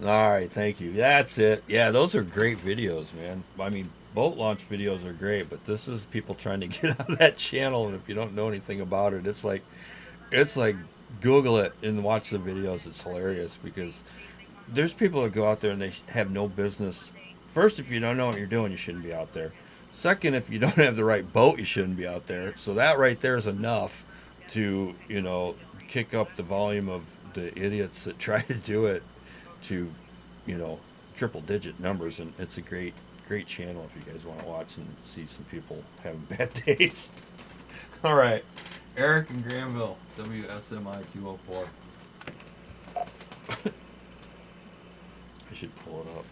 All right, thank you. That's it. Yeah, those are great videos, man. I mean, boat launch videos are great, but this is people trying to get out of that channel, and if you don't know anything about it, it's like Google it and watch the videos. It's hilarious because there's people that go out there and they have no business. First, if you don't know what you're doing, you shouldn't be out there. Second, if you don't have the right boat, you shouldn't be out there. So that right there is enough to, kick up the volume of the idiots that try to do it to, triple digit numbers. And it's a great channel if you guys want to watch and see some people having bad days. All right. Eric in Granville, WSMI 204. I should pull it up.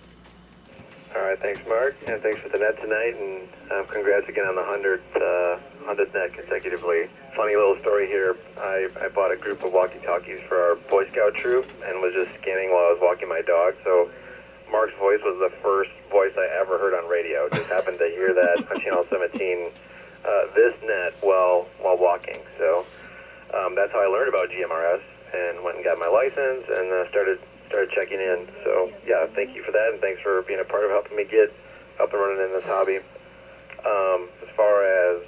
All right, thanks, Mark, and thanks for the net tonight, and congrats again on the 100th net consecutively. Funny little story here. I bought a group of walkie-talkies for our Boy Scout troop and was just scanning while I was walking my dog, so Mark's voice was the first voice I ever heard on radio. Just happened to hear that on Channel 17 this net while walking. So that's how I learned about GMRS and went and got my license and started checking in. So yeah, thank you for that, and thanks for being a part of helping me get up and running in this hobby. As far as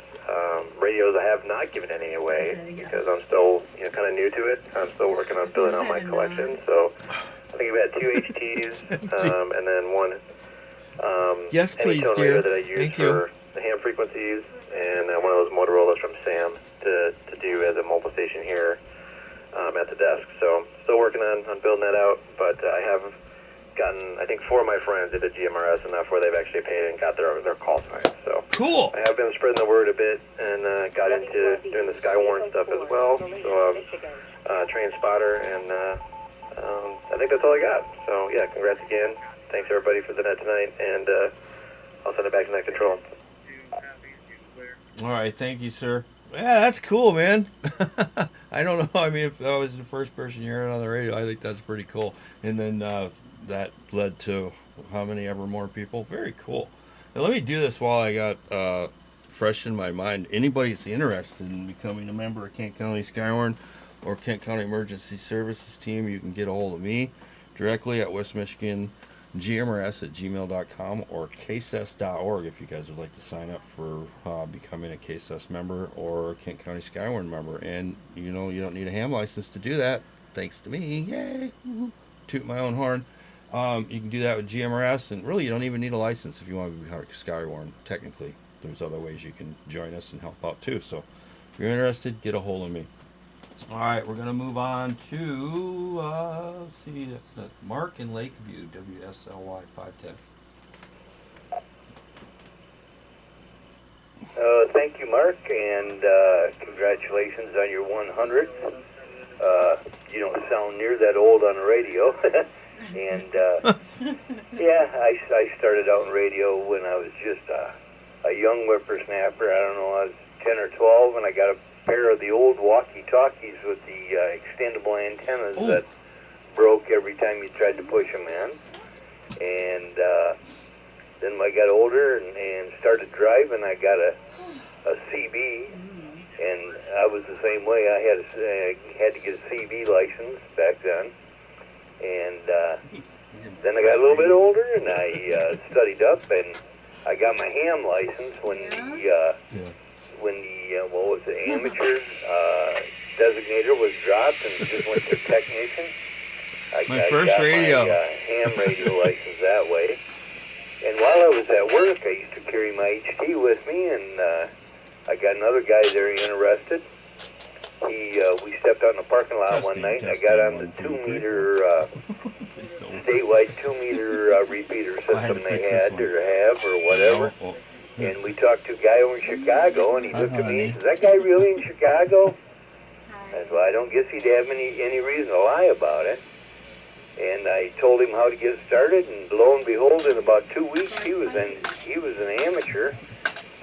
radios, I have not given any away because I'm still kind of new to it. I'm still working on building out my collection. So I think I've had 2 HTs and then one Yes, please, Anytone dear. radio that I use Thank for you. the ham frequencies, and one of those Motorola's from Sam to do as a mobile station here at the desk. So still working on building that out, but I have gotten, I think 4 of my friends did a GMRS enough where they've actually paid and got their call signs. So cool. I have been spreading the word a bit and got into doing the Skywarn stuff as well. So train spotter, and I think that's all I got. So yeah, congrats again. Thanks everybody for the net tonight, and I'll send it back to net control. All right, thank you, sir. Yeah, that's cool, man. I don't know. I mean, if I was the first person you heard on the radio, I think that's pretty cool. And then that led to how many ever more people? Very cool. Now, let me do this while I got fresh in my mind. Anybody that's interested in becoming a member of Kent County Skywarn or Kent County Emergency Services Team, you can get a hold of me directly at West Michigan GMRS@gmail.com or KSES.org if you guys would like to sign up for becoming a KSES member or a Kent County Skywarn member. And you don't need a ham license to do that, thanks to me. Yay! Toot my own horn. You can do that with GMRS, and really you don't even need a license if you want to become a Skywarn. Technically, there's other ways you can join us and help out too. So if you're interested, get a hold of me. All right, we're going to move on to, let's see, that's Mark in Lakeview, WSLY 510. Thank you, Mark, and congratulations on your 100th. You don't sound near that old on the radio. And, yeah, I started out in radio when I was just a young whippersnapper. I don't know, I was 10 or 12, and I got a pair of the old walkie-talkies with the extendable antennas that broke every time you tried to push them in. And then I got older and started driving. I got a CB, and I was the same way. I had to get a CB license back then. And then I got a little bit older, and I studied up, and I got my ham license when the what was it, amateur designator was dropped and just went to technician. I first got radio. my ham radio license that way. And while I was at work, I used to carry my HT with me, and I got another guy there interested. We stepped out in the parking lot one night, and I got on the 2-meter, statewide 2-meter repeater system they had or have or whatever. And we talked to a guy over in Chicago, and he looked at me and says, "That guy really in Chicago?" I said, "Well, I don't guess he'd have any reason to lie about it." And I told him how to get started, and lo and behold, in about 2 weeks, he was an amateur.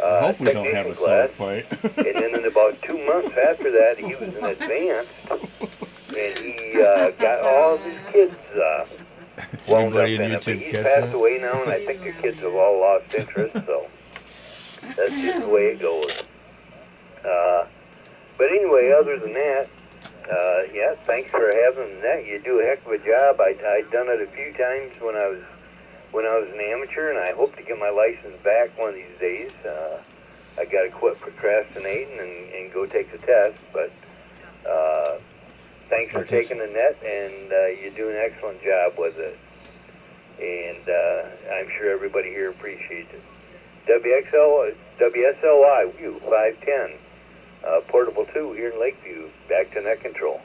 I hope we don't have a sword fight. And then in about 2 months after that, he was an advanced, and he got all of his kids wound up in it. But he's passed away now, and I think the kids have all lost interest, so that's just the way it goes. But anyway, other than that, yeah, thanks for having that. You do a heck of a job. I'd done it a few times when I was an amateur, and I hope to get my license back one of these days. I got to quit procrastinating and go take the test. But thanks for taking the net, and you do an excellent job with it. And I'm sure everybody here appreciates it. WSLI, 510. Portable 2 here in Lakeview. Back to net control.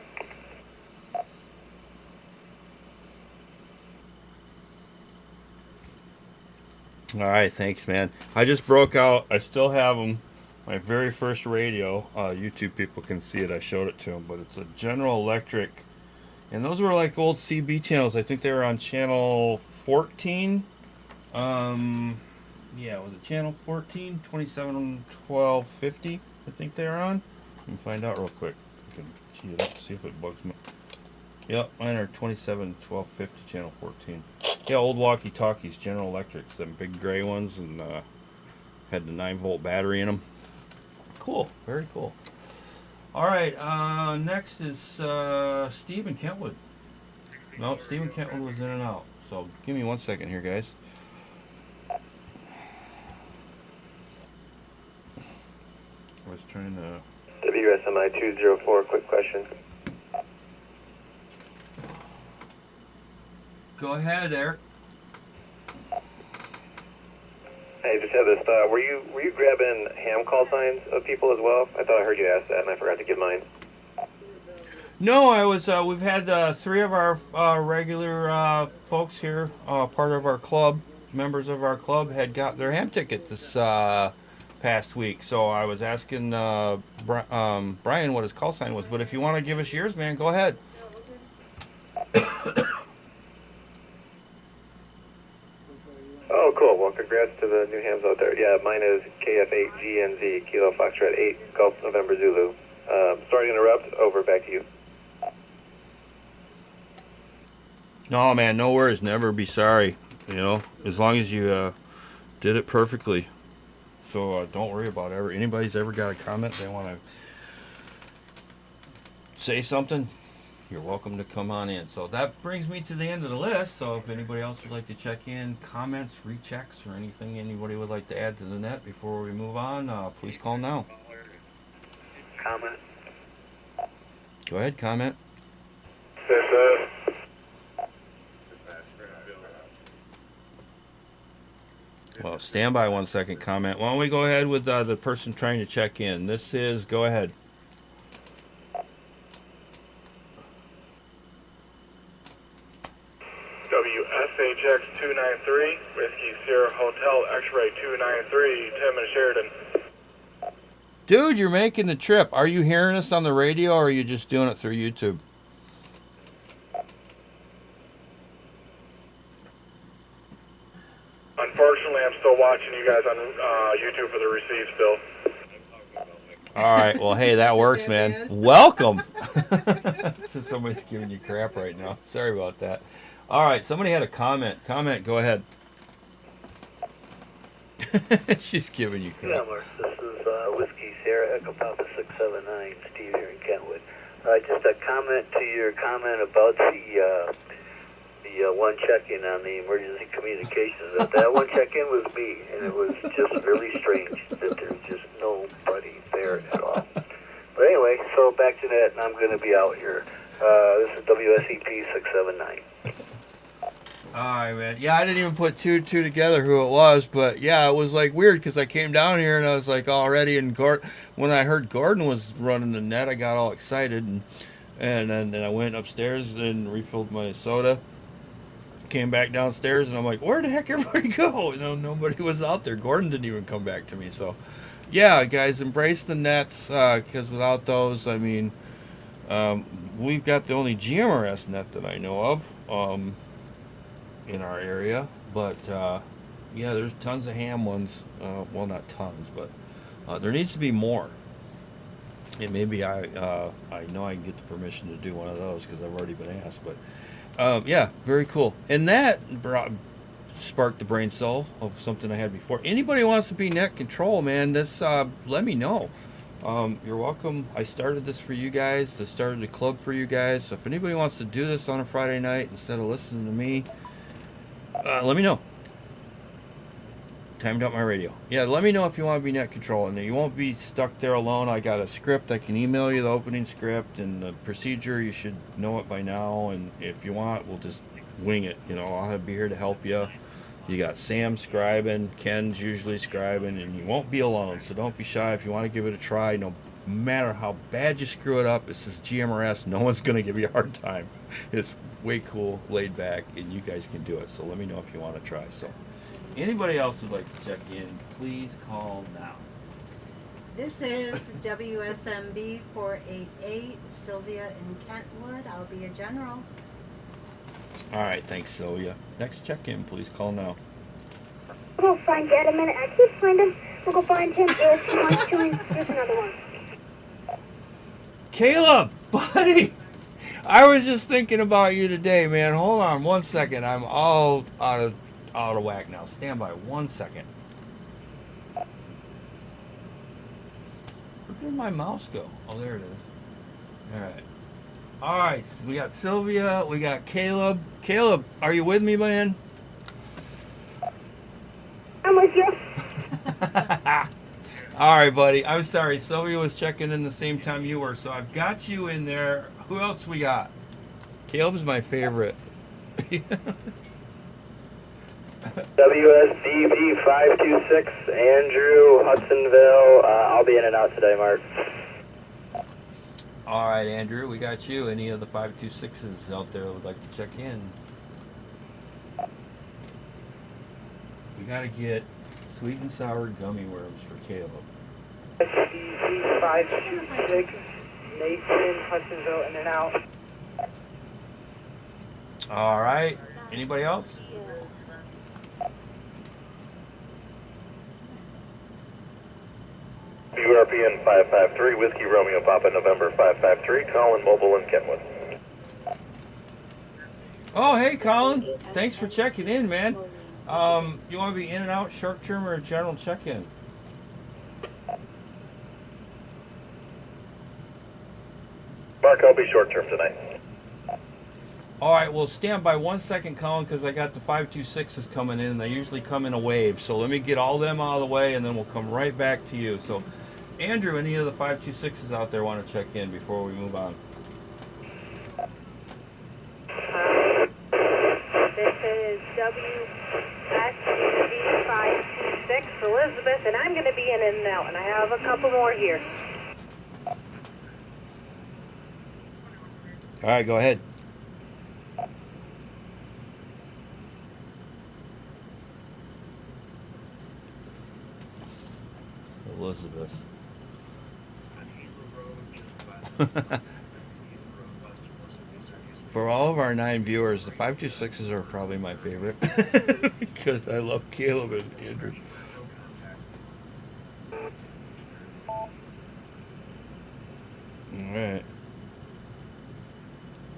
All right, thanks, man. I just broke out. I still have them. My very first radio. YouTube people can see it. I showed it to them, but it's a General Electric, and those were like old CB channels. I think they were on channel 14. Yeah, was it channel 14, 27, 12, 50? I think they're on. Let me find out real quick. I can key it up, see if it bugs me. Yep, mine are 27, 12, 50, channel 14. Yeah, old walkie-talkies, General Electrics, them big gray ones, and had the 9-volt battery in them. Cool, very cool. All right, next is Steve in Kentwood. No, Steve in Kentwood was in and out. So give me 1 second here, guys. I was trying to... WSMI 204, quick question. Go ahead, Eric. I just had this thought. Were you grabbing ham call signs of people as well? I thought I heard you ask that, and I forgot to give mine. No, I was. We've had 3 of our regular folks here, part of our club, members of our club, had got their ham ticket this past week. So I was asking Brian what his call sign was. But if you want to give us yours, man, go ahead. Oh, cool. Well, congrats to the new hams out there. Yeah, mine is KF8GNZ, Kilo Foxtrot 8, Golf November Zulu. Sorry to interrupt. Over. Back to you. No, man, no worries. Never be sorry. You know, as long as you did it perfectly. So don't worry about it. Anybody's ever got a comment they want to say something, you're welcome to come on in. So that brings me to the end of the list. So if anybody else would like to check in, comments, rechecks, or anything anybody would like to add to the net before we move on, please call now. Comment. Go ahead, comment. Well, stand by 1 second, comment. Why don't we go ahead with the person trying to check in? This is, go ahead. WSHX 293, Whiskey Sierra Hotel, X-Ray 293, Tim and Sheridan. Dude, you're making the trip. Are you hearing us on the radio, or are you just doing it through YouTube? Unfortunately, I'm still watching you guys on YouTube for the receive still. All right. Well, hey, that works, man. Welcome. So somebody's giving you crap right now. Sorry about that. All right. Somebody had a comment. Comment. Go ahead. She's giving you crap. Yeah, Mark. This is Whiskey Sierra Echo Papa 679, Steve here in Kentwood. Just a comment to your comment about the the one check-in on the emergency communications. That one check-in was me, and it was just really strange that there's just nobody there at all. But anyway, so back to that, and I'm going to be out here. This is WSEP 679. All right, man. Yeah, I didn't even put two together who it was, but yeah, it was like weird because I came down here and I was like all ready, and when I heard Gordon was running the net, I got all excited, and then I went upstairs and refilled my soda. Came back downstairs and I'm like, where the heck everybody go? You know, nobody was out there. Gordon didn't even come back to me. So, yeah, guys, embrace the nets because without those, I mean, we've got the only GMRS net that I know of. In our area, but yeah, there's tons of ham ones. Well, not tons, but there needs to be more. And maybe I know I can get the permission to do one of those because I've already been asked. But yeah, very cool. And that sparked the brain cell of something I had before. Anybody wants to be net control, man? This let me know. You're welcome. I started this for you guys. I started a club for you guys. So if anybody wants to do this on a Friday night instead of listening to me, let me know. Timed out my radio. Yeah, let me know if you want to be net control, and you won't be stuck there alone. I got a script. I can email you the opening script and the procedure. You should know it by now, and if you want, we'll just wing it. You know, I'll be here to help you. You got Sam scribing, Ken's usually scribing, and you won't be alone. So don't be shy if you want to give it a try. No matter how bad you screw it up, this is GMRS. No one's going to give you a hard time. It's way cool, laid back, and you guys can do it. So let me know if you want to try. So anybody else would like to check in, please call now. This is WSMB 488, Sylvia in Kentwood. I'll be a general. All right, thanks, Sylvia. Next check-in, please call now. We'll go find Dad a minute. I can't find him. We'll go find him if he wants to. And there's another one. Caleb, buddy, I was just thinking about you today, man. Hold on 1 second. I'm all out of whack now. Stand by 1 second. Where did my mouse go? Oh, there it is. All right. All right. So we got Sylvia. We got Caleb. Caleb, are you with me, man? I'm with you. All right, buddy. I'm sorry. Sylvia was checking in the same time you were, so I've got you in there. Who else we got? Caleb's my favorite. WSDV 526, Andrew, Hudsonville. I'll be in and out today, Mark. All right, Andrew, we got you. Any of the 526s out there that would like to check in? We got to get sweet and sour gummy worms for Caleb. WSDV 526, Nathan, Hudsonville, in and out. All right. Anybody else? European 553, Whiskey Romeo Papa November 553, Colin Mobile in Kentwood. Oh, hey, Colin. Thanks for checking in, man. You want to be in and out, short term, or a general check-in? Mark, I'll be short term tonight. All right, well, stand by 1 second, Colin, because I got the 526s coming in, and they usually come in a wave. So let me get all them out of the way, and then we'll come right back to you. So, Andrew, any of the 526s out there want to check in before we move on? This is WSDV 526, Elizabeth, and I'm going to be in and out, and I have a couple more here. All right, go ahead. Elizabeth. For all of our 9 viewers, the 526s are probably my favorite because I love Caleb and Andrew.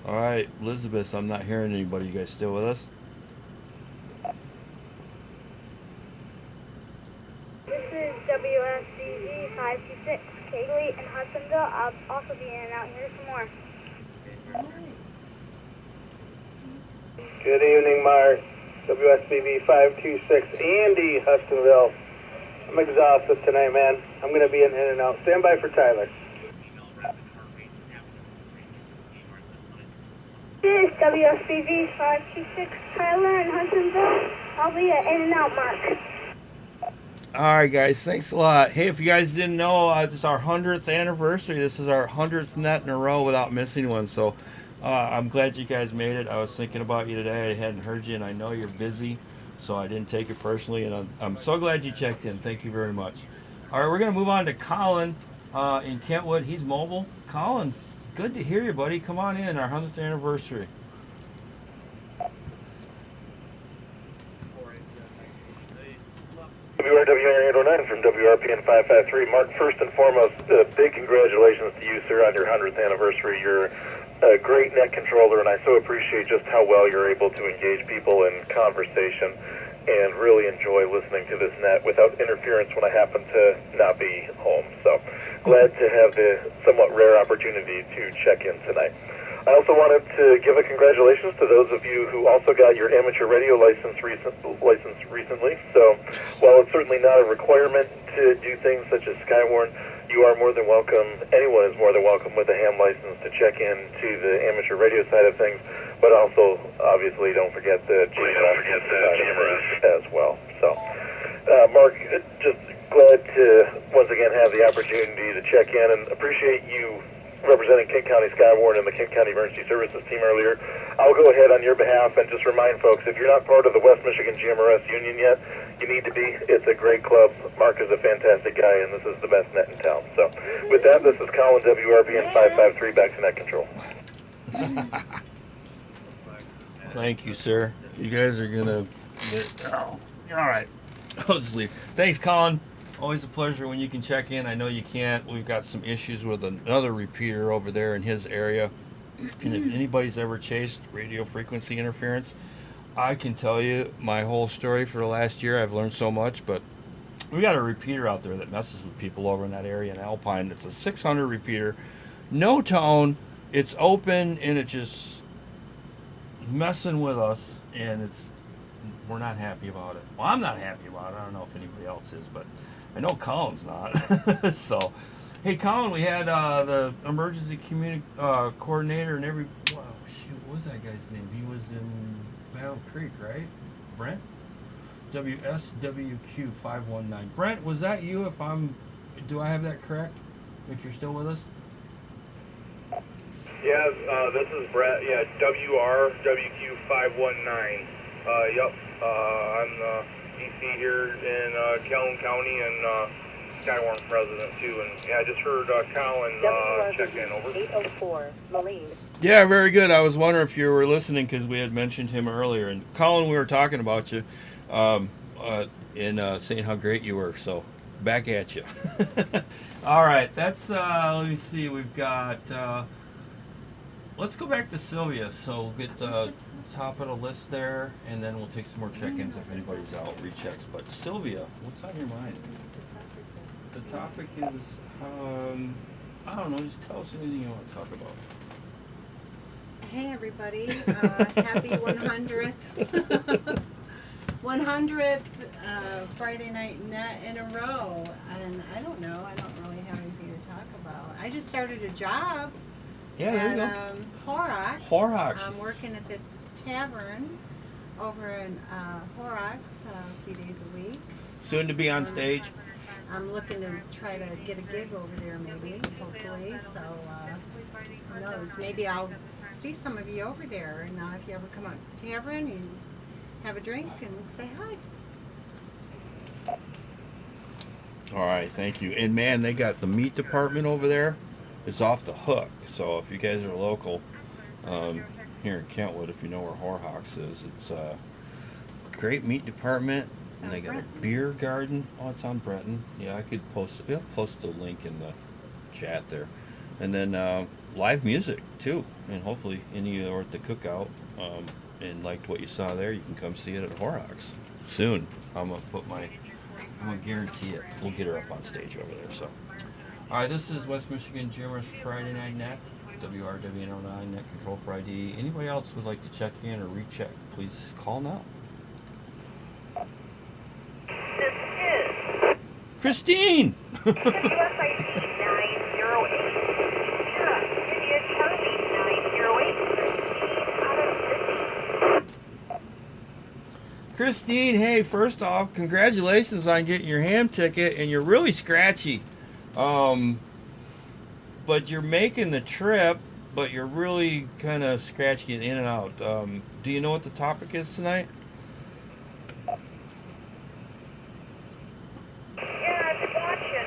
All right, Elizabeth, I'm not hearing anybody. You guys still with us? This is WSDV 526, Kaylee and Hudsonville. I'll also be in and out here some more. Good evening, Mark. WSBV 526, Andy, Hustonville. I'm exhausted tonight, man. I'm going to be in and out. Stand by for Tyler. This is WSBV 526 Tyler in Huntsville. I'll be at In and Out Mark. All right, guys. Thanks a lot. Hey, if you guys didn't know, this is our 100th anniversary. This is our 100th net in a row without missing one. So I'm glad you guys made it. I was thinking about you today. I hadn't heard you, and I know you're busy, so I didn't take it personally. And I'm so glad you checked in. Thank you very much. All right, we're going to move on to Colin in Kentwood. He's mobile. Colin, good to hear you, buddy. Come on in. Our 100th anniversary. WRW 809 from WRPN 553. Mark, first and foremost, big congratulations to you, sir, on your 100th anniversary. You're a great net controller, and I so appreciate just how well you're able to engage people in conversation and really enjoy listening to this net without interference when I happen to not be home. So glad to have the somewhat rare opportunity to check in tonight. I also wanted to give a congratulations to those of you who also got your amateur radio license recently. So while it's certainly not a requirement to do things such as Skywarn, you are more than welcome, anyone is more than welcome with a ham license to check in to the amateur radio side of things, but also obviously don't forget the GMRS as well. So Mark, just glad to once again have the opportunity to check in and appreciate you representing Kent County Skywarn and the Kent County Emergency Services team earlier. I'll go ahead on your behalf and just remind folks, if you're not part of the West Michigan GMRS Union yet, you need to be. It's a great club. Mark is a fantastic guy, and this is the best net in town. So with that, this is Colin, WRBN 553, back to net control. Thank you, sir. You guys are going to... Oh, all right. I'll just leave. Thanks, Colin. Always a pleasure when you can check in. I know you can't. We've got some issues with another repeater over there in his area. And if anybody's ever chased radio frequency interference, I can tell you my whole story for the last year. I've learned so much, but we got a repeater out there that messes with people over in that area in Alpine. It's a 600 repeater, no tone. It's open and it just messing with us, and we're not happy about it. Well, I'm not happy about it. I don't know if anybody else is, but I know Colin's not. So, hey, Colin, we had the emergency coordinator and what was that guy's name? He was in Battle Creek, right? Brent? WSWQ 519. Brent, was that you? Do I have that correct? If you're still with us? Yeah, this is Brett. Yeah, WRWQ 519. Yep. I'm the DC here in Calhoun County and Skywarn president too. And yeah, I just heard Colin check in. Over. 804, Moline. Yeah, very good. I was wondering if you were listening because we had mentioned him earlier. And Colin, we were talking about you and saying how great you were. So back at you. All right, that's let me see. We've got. Let's go back to Sylvia. So we'll get top of the list there, and then we'll take some more check-ins if anybody's out, rechecks. But Sylvia, what's on your mind? The topic is, I don't know, just tell us anything you want to talk about. Hey everybody, happy 100th. 100th Friday night net in a row. And I don't know, I don't really have anything to talk about. I just started a job. Yeah, there you go. Horrocks. Horrocks. I'm working at the tavern over in Horrocks a few days a week. Soon to be on stage. I'm looking to try to get a gig over there maybe, hopefully. So who knows? Maybe I'll see some of you over there. And if you ever come out to the tavern, you have a drink and say hi. All right, thank you. And man, they got the meat department over there. It's off the hook. So if you guys are local here in Kentwood, if you know where Horrocks is, it's a great meat department. And they got a beer garden. Oh, it's on Breton. Yeah, I could post the link in the chat there. And then live music too. And hopefully any of you are at the cookout and liked what you saw there, you can come see it at Horrocks soon. I'm gonna guarantee it. We'll get her up on stage over there. So, all right, this is West Michigan GMRS Friday Night Net. WRWN09, net control for ID. Anybody else would like to check in or recheck, please call now. This is Christine! WSID 908. Sierra, India Charlie 908. Christine, hey, first off, congratulations on getting your ham ticket, and you're really scratchy. But you're making the trip, but you're really kind of scratchy in and out. Do you know what the topic is tonight? Yeah, I've been watching.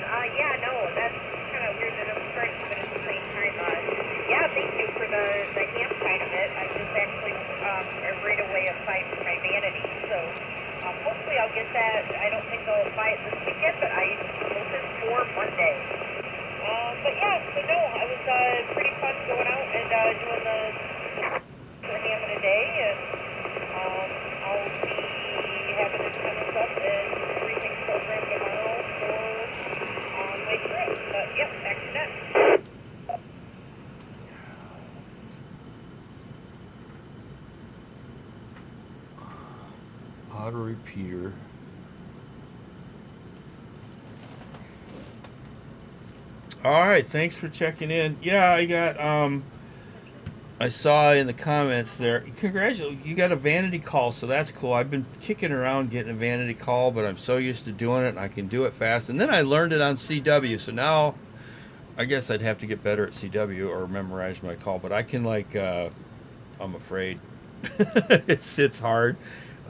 No, that's kind of weird that I'm starting to at the same time. Thank you for the ham side of it. I just actually right away applied for my vanity, so hopefully I'll get that. I don't think I'll apply it this weekend, but I'm hoping for Monday. It was pretty fun going out and doing the for ham in a day, and I'll be having it coming up and everything programmed tomorrow for my trip. But back to that. Auto repeater. All right, thanks for checking in. Yeah, I got I saw in the comments there, congratulations, you got a vanity call, so that's cool. I've been kicking around getting a vanity call, but I'm so used to doing it and I can do it fast. And then I learned it on CW, so now I guess I'd have to get better at CW or memorize my call, but I can I'm afraid it's hard.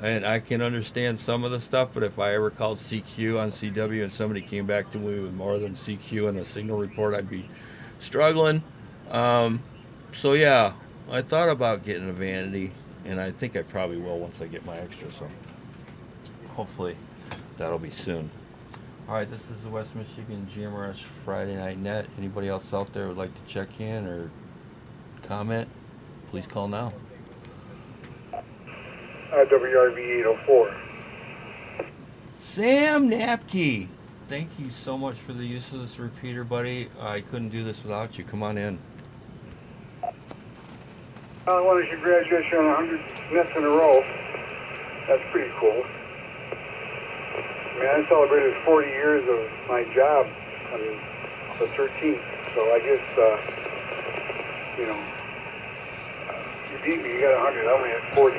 And I can understand some of the stuff, but if I ever called CQ on CW and somebody came back to me with more than CQ and a signal report, I'd be struggling. So yeah, I thought about getting a vanity, and I think I probably will once I get my extra, so hopefully that'll be soon. All right, this is the West Michigan GMRS Friday Night Net. Anybody else out there would like to check in or comment, please call now. WRV 804. Sam Napke, thank you so much for the use of this repeater, buddy. I couldn't do this without you. Come on in. I want to congratulate you on 100 nets in a row. That's pretty cool. I mean, I celebrated 40 years of my job on the 13th, so I guess, you beat me. You got 100. I only had 40.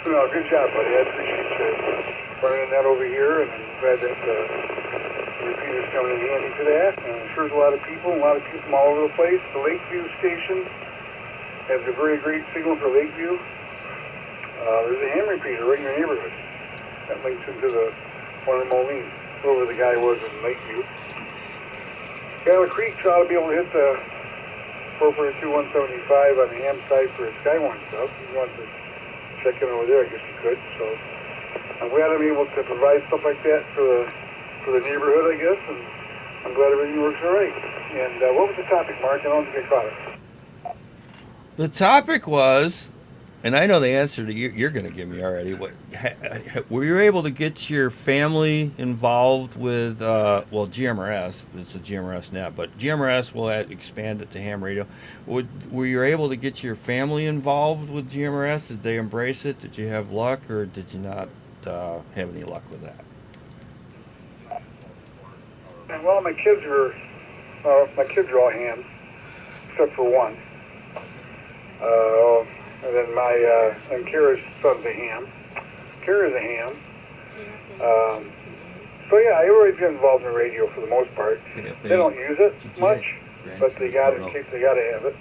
No, good job, buddy. I appreciate you running that over here, and I'm glad that the repeater's coming in handy for that. And I'm sure there's a lot of people from all over the place. The Lakeview station has a very great signal for Lakeview. There's a ham repeater right in your neighborhood that links into the one in Moline, whoever the guy was in Lakeview. Cattle Creek ought to be able to hit the 442-175 on the ham side for his Skywarn stuff. If you want to check in over there, I guess you could. So I'm glad I'm able to provide stuff like that for the neighborhood, I guess, and I'm glad everything works all right. And what was the topic, Mark? I don't think I caught it. The topic was, and I know the answer to you're going to give me already. Were you able to get your family involved with, GMRS, it's a GMRS net, but GMRS will expand it to ham radio. Were you able to get your family involved with GMRS? Did they embrace it? Did you have luck, or did you not have any luck with that? Well, my kids are all hams, except for one. And then and Kara's son's a ham. Kara's a ham. So yeah, I always get involved in radio for the most part. They don't use it much, but they got it in case they got to have it.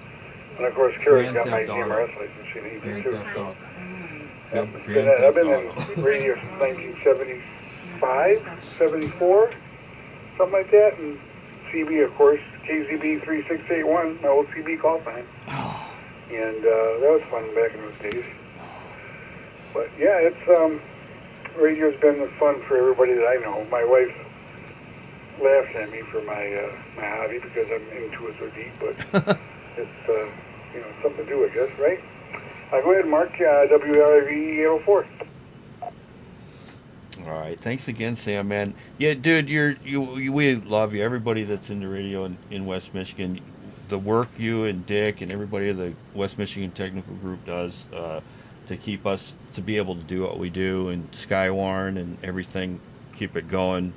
And of course, Kara's got my GMRS license. She needs it too. So. I've been in radio since 1975, 74, something like that. And CB, of course, KZB 3681, my old CB call sign. And that was fun back in those days. But yeah, it's radio's been fun for everybody that I know. My wife laughs at me for my hobby because I'm into it so deep, but it's something to do, I guess, right? Go ahead, Mark. WRV 804. All right, thanks again, Sam, man. Yeah, dude, we love you. Everybody that's into radio in West Michigan, the work you and Dick and everybody at the West Michigan Technical Group does to keep us to be able to do what we do, and Skywarn and everything, keep it going.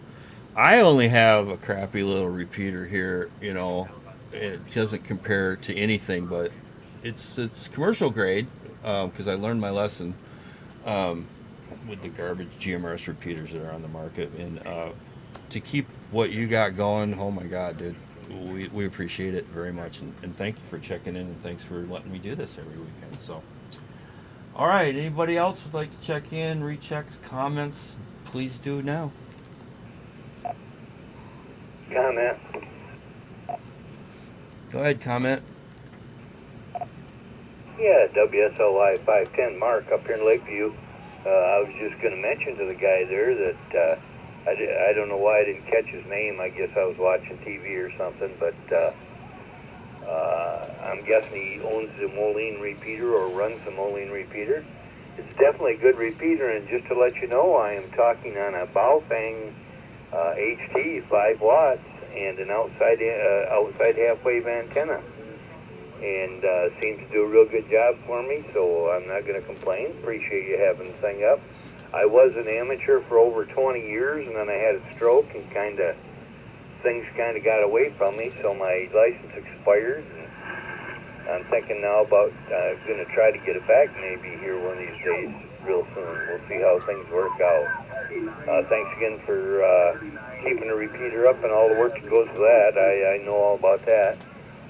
I only have a crappy little repeater here, you know. It doesn't compare to anything, but it's commercial grade because I learned my lesson with the garbage GMRS repeaters that are on the market, and to keep what you got going, oh my God, dude, we appreciate it very much, and thank you for checking in, and thanks for letting me do this every weekend. So, all right, anybody else would like to check in, rechecks, comments, please do now. Comment. Go ahead, comment. Yeah, WSLI 510 Mark up here in Lakeview. I was just going to mention to the guy there that I don't know why I didn't catch his name. I guess I was watching TV or something, but I'm guessing he owns the Moline repeater or runs the Moline repeater. It's definitely a good repeater, and just to let you know, I am talking on a Baofeng HT 5 watts and an outside half wave antenna, and seems to do a real good job for me, so I'm not going to complain. Appreciate you having the thing up. I was an amateur for over 20 years, and then I had a stroke, and things kind of got away from me, so my license expired, and I'm thinking now about going to try to get it back maybe here one of these days real soon. We'll see how things work out. Thanks again for keeping the repeater up and all the work that goes with that. I know all about that.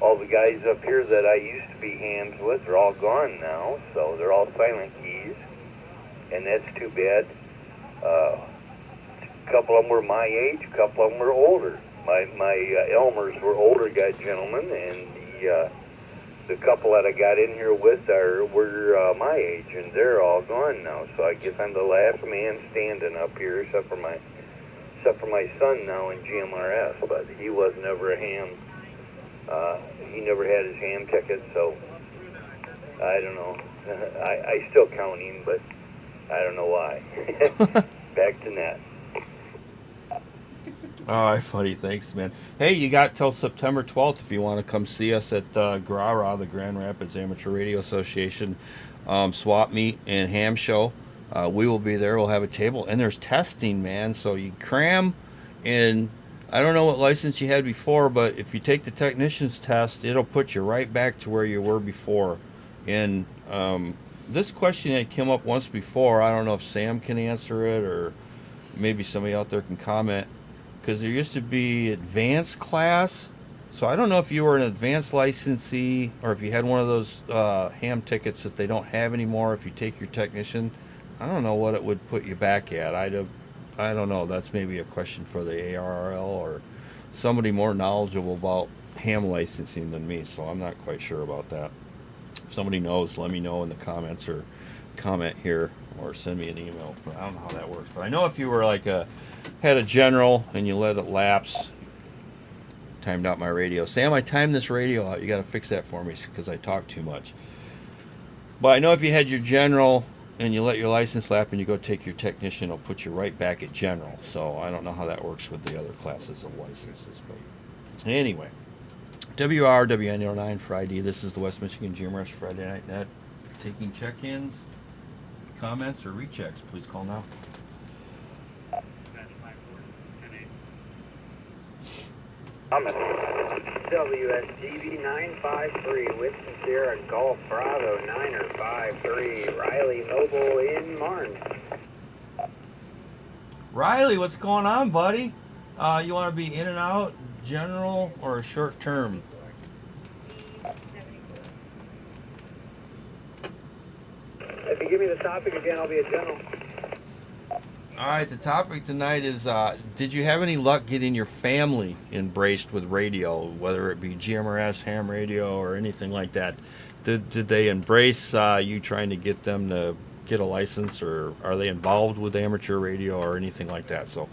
All the guys up here that I used to be hams with are all gone now, so they're all silent keys, and that's too bad. A couple of them were my age, a couple of them were older. My Elmers were older guy gentlemen, and the couple that I got in here with were my age, and they're all gone now. So I guess I'm the last man standing up here, except for my son now in GMRS. But he was never a ham. He never had his ham ticket, so I don't know. I still count him, but I don't know why. Back to net. All right, funny. Thanks, man. Hey, you got till September 12th if you want to come see us at GRARA, the Grand Rapids Amateur Radio Association swap meet and ham show. We will be there. We'll have a table, and there's testing, man. So you cram in. I don't know what license you had before, but if you take the technician's test, it'll put you right back to where you were before. And this question had come up once before. I don't know if Sam can answer it, or maybe somebody out there can comment. Because there used to be advanced class, so I don't know if you were an advanced licensee or if you had one of those ham tickets that they don't have anymore. If you take your technician, I don't know what it would put you back at. I don't know. That's maybe a question for the ARRL or somebody more knowledgeable about ham licensing than me. So I'm not quite sure about that. If somebody knows, let me know in the comments or comment here or send me an email. But I don't know how that works. But I know if you were like had a general and you let it lapse. Timed out my radio. Sam, I timed this radio out. You got to fix that for me because I talk too much. But I know if you had your general and you let your license lapse and you go take your technician, it'll put you right back at general. So I don't know how that works with the other classes of licenses. But anyway, WRWN09 Friday. This is the West Michigan GMRS Friday Night Net. Taking check-ins, comments, or rechecks. Please call now. WSGV 953 with Sierra Golf Bravo 953 Riley Noble in Marne. Riley, what's going on, buddy? You want to be in and out, general, or short term? If you give me the topic again, I'll be a general. All right, the topic tonight is, did you have any luck getting your family embraced with radio, whether it be GMRS, ham radio, or anything like that? Did they embrace you trying to get them to get a license, or are they involved with amateur radio or anything like that? So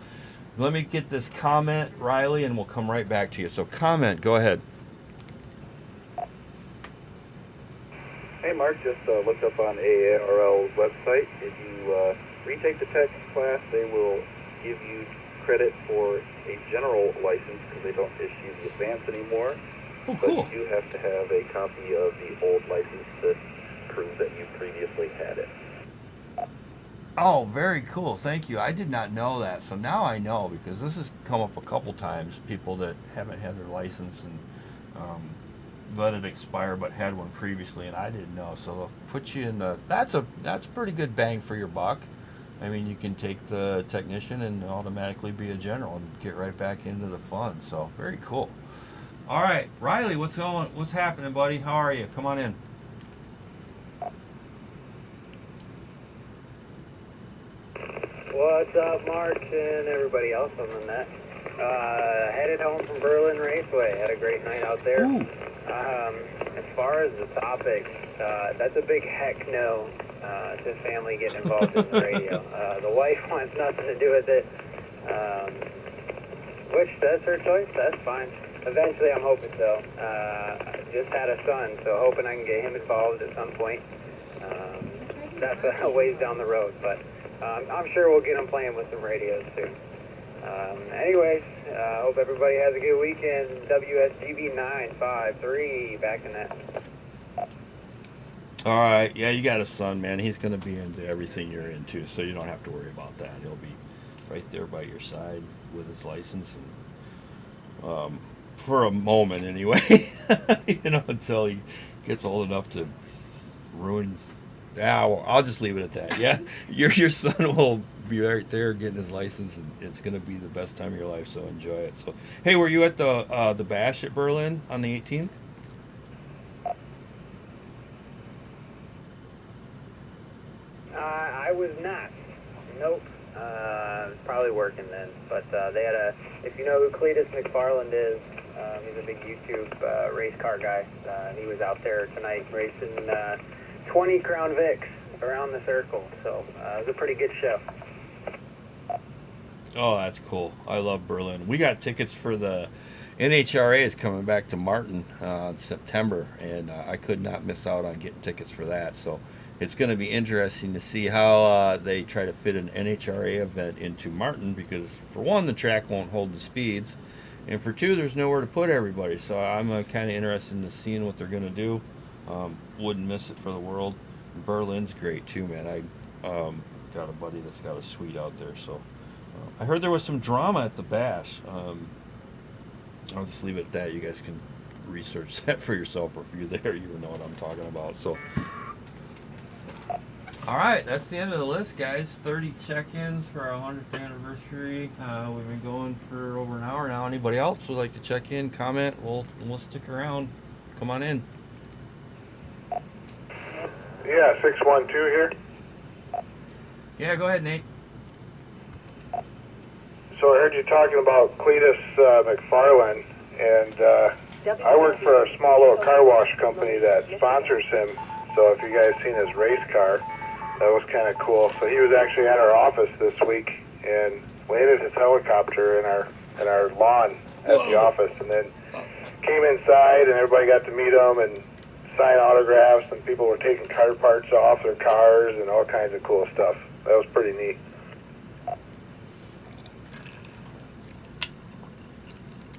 let me get this comment, Riley, and we'll come right back to you. So comment, go ahead. Hey, Mark, just looked up on AARL's website. If you retake the tech class, they will give you credit for a general license because they don't issue the advance anymore. Oh, cool. But you do have to have a copy of the old license to prove that you previously had it. Oh, very cool. Thank you. I did not know that. So now I know, because this has come up a couple times, people that haven't had their license and let it expire but had one previously, and I didn't know. So they'll put you in the... That's pretty good bang for your buck. I mean, you can take the technician and automatically be a general and get right back into the fun. So very cool. All right, Riley, what's happening, buddy? How are you? Come on in. What's up, Mark, and everybody else on the net? Headed home from Berlin Raceway. Had a great night out there. As far as the topic, that's a big heck no to family getting involved in the radio. The wife wants nothing to do with it, which that's her choice. That's fine. Eventually, I'm hoping so. Just had a son, so hoping I can get him involved at some point. That's a ways down the road, but I'm sure we'll get him playing with some radios soon. Anyways, hope everybody has a good weekend. WSGB 953 back in that. All right. Yeah, you got a son, man. He's going to be into everything you're into, so you don't have to worry about that. He'll be right there by your side with his license, and for a moment anyway, until he gets old enough to ruin. Yeah, well, I'll just leave it at that. Yeah, your son will be right there getting his license, and it's going to be the best time of your life. So enjoy it. So, hey, were you at the bash at Berlin on the 18th? I was not. Nope. Probably working then. But they had if you know who Cletus McFarland is, he's a big YouTube race car guy. He was out there tonight racing 20 Crown Vics around the circle. So it was a pretty good show. Oh, that's cool. I love Berlin. We got tickets for the NHRA is coming back to Martin in September, and I could not miss out on getting tickets for that. So it's going to be interesting to see how they try to fit an NHRA event into Martin, because for one, the track won't hold the speeds, and for two, there's nowhere to put everybody. So I'm kind of interested in seeing what they're going to do. Wouldn't miss it for the world. Berlin's great too, man. I got a buddy that's got a suite out there. So I heard there was some drama at the bash. I'll just leave it at that. You guys can research that for yourself, or if you're there, you know what I'm talking about. So, all right, that's the end of the list, guys. 30 check-ins for our 100th anniversary. We've been going for over an hour now. Anybody else would like to check in, comment? We'll stick around. Come on in. Yeah, 612 here. Yeah, go ahead, Nate. So I heard you talking about Cletus McFarland, and I work for a small little car wash company that sponsors him. So if you guys seen his race car, that was kind of cool. So he was actually at our office this week and landed his helicopter in our lawn at the office, and then came inside, and everybody got to meet him and sign autographs, and people were taking car parts off their cars and all kinds of cool stuff. That was pretty neat.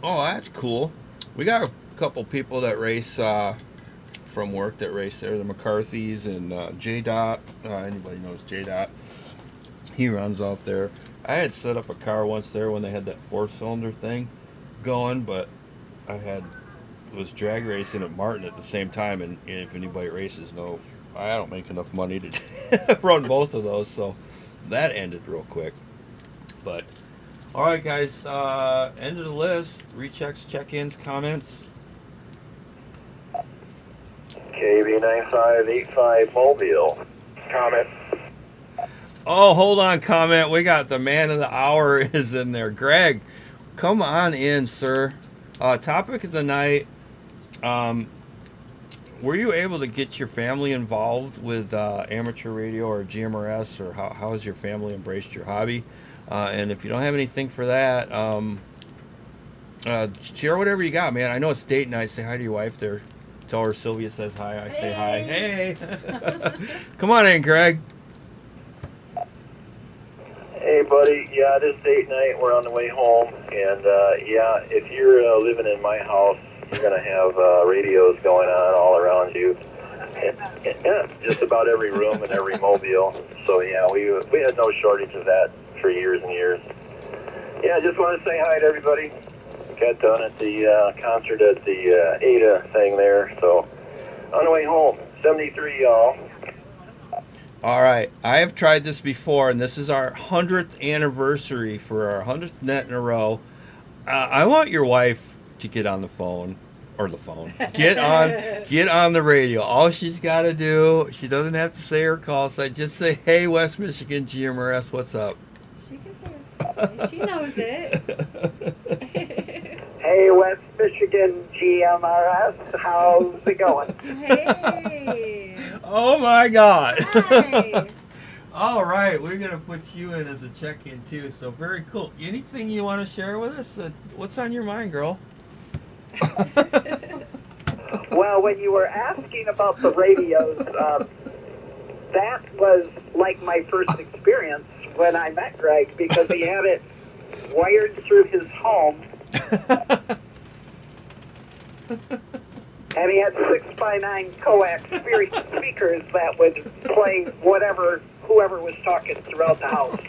Oh, that's cool. We got a couple people that race from work that race there. The McCarthys and J-Dot. Anybody knows J-Dot? He runs out there. I had set up a car once there when they had that 4-cylinder thing going, but was drag racing at Martin at the same time, and if anybody races, no, I don't make enough money to run both of those, so that ended real quick. But all right, guys, end of the list. Rechecks, check-ins, comments. KB9585 Mobile. Comment. Oh, hold on, comment. We got the man of the hour is in there. Greg, come on in, sir. Topic of the night. Were you able to get your family involved with amateur radio or GMRS, or how has your family embraced your hobby? And if you don't have anything for that, share whatever you got, man. I know it's date night. Say hi to your wife there. Tell her Sylvia says hi. I say hi. Hey. Come on in, Greg. Hey, buddy. Yeah, it is date night. We're on the way home. And, yeah, if you're living in my house, you're going to have radios going on all around you. Yeah, just about every room and every mobile. So yeah, we had no shortage of that for years and years. Yeah, I just want to say hi to everybody. Got done at the concert at the Ada thing there. So on the way home, 73 y'all. All right, I have tried this before, and this is our 100th anniversary for our 100th net in a row. I want your wife to get on the phone. Or the phone. Get on the radio. All she's got to do, she doesn't have to say her call sign. Just say, "Hey, West Michigan GMRS, what's up?" She can say it. She knows it. Hey, West Michigan GMRS, how's it going? Hey. Oh my God. Hi. All right, we're gonna put you in as a check-in too. So very cool. Anything you want to share with us? What's on your mind, girl? Well, when you were asking about the radios, that was like my first experience when I met Greg, because he had it wired through his home. And he had 6x9 coax speakers that would play whoever was talking throughout the house.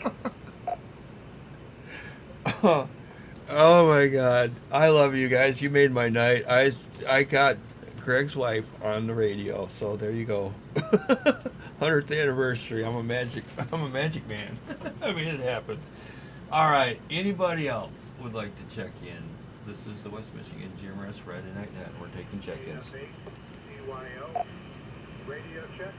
Oh my God, I love you guys. You made my night. I got Greg's wife on the radio, so there you go. 100th anniversary. I'm a magic man. I made it happen. All right. Anybody else would like to check in? This is the West Michigan GMRS Friday Night Net. We're taking check-ins. CYO, radio check.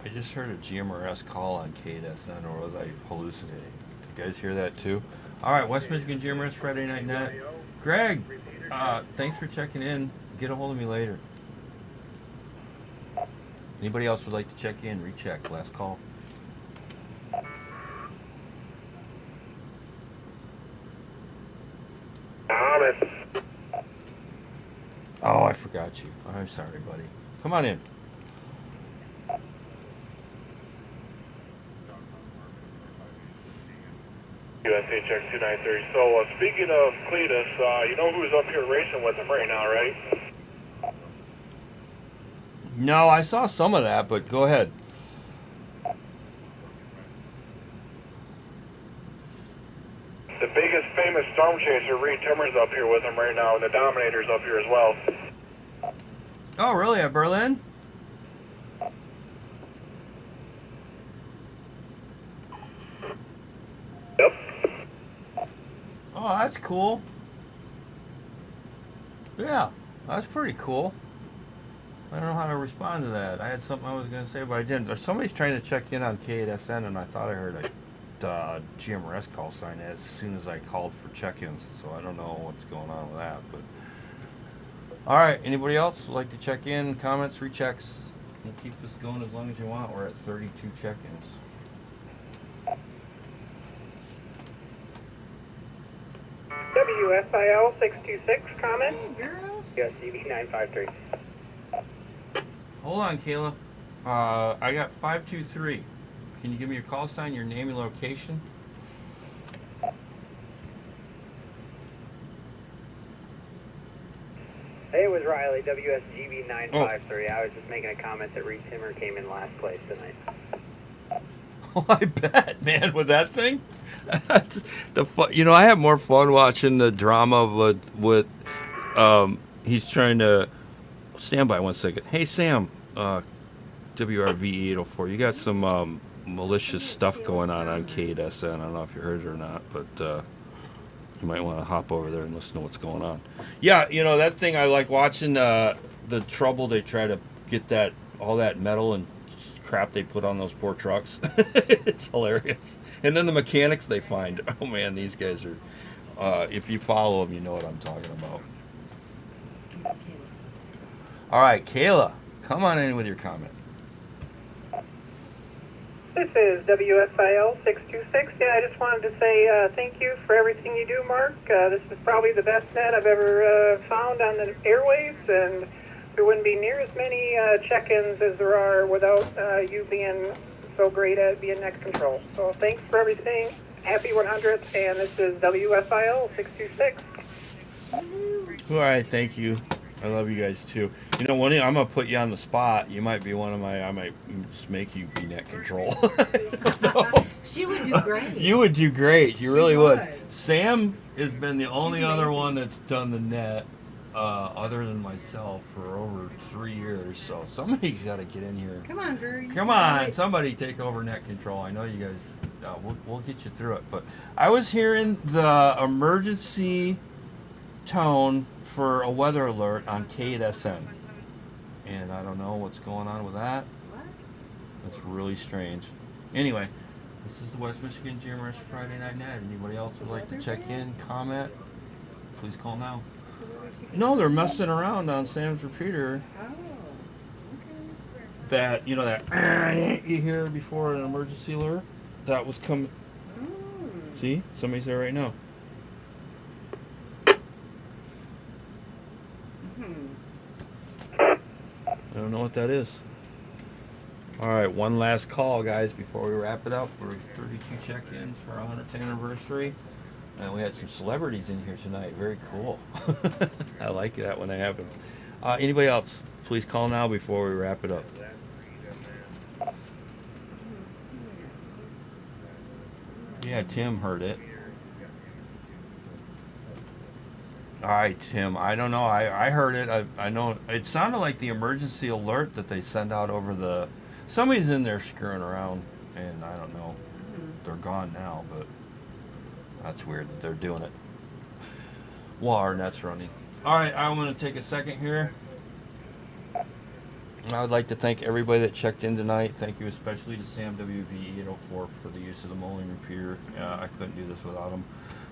I just heard a GMRS call on KSN, or was I hallucinating? Did you guys hear that too? All right, West Michigan GMRS Friday Night Net. Greg, thanks for checking in. Get a hold of me later. Anybody else would like to check in? Recheck. Last call. Thomas. Oh, I forgot you. I'm sorry, buddy. Come on in. USA check 293. So speaking of Cletus, you know who's up here racing with him right now, right? No, I saw some of that, but go ahead. The biggest famous storm chaser, Reed Timmer's up here with him right now, and the Dominator's up here as well. Oh, really? At Berlin? Yep. Oh, that's cool. Yeah, that's pretty cool. I don't know how to respond to that. I had something I was going to say, but I didn't. Somebody's trying to check in on KSN, and I thought I heard a GMRS call sign as soon as I called for check-ins, so I don't know what's going on with that. But all right, anybody else would like to check in? Comments, rechecks? We'll keep this going as long as you want. We're at 32 check-ins. WSIL 626, comment? Hey, girl. Yes, CB953. Hold on, Kayla. I got 523. Can you give me your call sign, your name, and location? Hey, it was Riley, WSGB953. I was just making a comment that Reed Timmer came in last place tonight. Oh, I bet, man, with that thing. I have more fun watching the drama with he's trying to stand by 1 second. Hey Sam, WRV 804. You got some malicious stuff going on KSN. I don't know if you heard it or not, but you might want to hop over there and listen to what's going on. Yeah, that thing, I like watching the trouble they try to get all that metal and crap they put on those poor trucks. It's hilarious. And then the mechanics they find. Oh man, these guys are if you follow them, you know what I'm talking about. All right, Kayla, come on in with your comment. This is WSIL 626. Yeah, I just wanted to say thank you for everything you do, Mark. This is probably the best net I've ever found on the airwaves, and there wouldn't be near as many check-ins as there are without you being so great at being net control. So thanks for everything. Happy 100th, and this is WSIL 626. All right, thank you. I love you guys too. You know, I'm gonna put you on the spot. You might be one of my. I might just make you be net control. She would do great. You would do great. You really would. would. Sam has been the only other one that's done the net, other than myself, for over 3 years. So somebody's got to get in here. Come on, girl. Come on, somebody take over net control. I know you guys. We'll get you through it. But I was hearing the emergency tone for a weather alert on KSN, and I don't know what's going on with that. What? That's really strange. Anyway, this is the West Michigan GMRS Friday Night Net. Anybody else would like to check in, comment? Please call now. No, they're messing around on Sam's repeater. Oh, okay. That, you know, that you hear before an emergency alert? That was coming. See? Somebody's there right now. I don't know what that is. All right, one last call, guys, before we wrap it up. We're 32 check-ins for our 100th anniversary. And we had some celebrities in here tonight. Very cool. I like that when that happens. Anybody else, please call now before we wrap it up. Yeah, Tim heard it. All right, Tim. I don't know. I heard it. I know it sounded like the emergency alert that they send out over the. Somebody's in there screwing around, and I don't know. They're gone now, but that's weird that they're doing it while our net's running. All right, I'm going to take a second here. I would like to thank everybody that checked in tonight. Thank you especially to Sam WV804 for the use of the Moline repeater. I couldn't do this without him.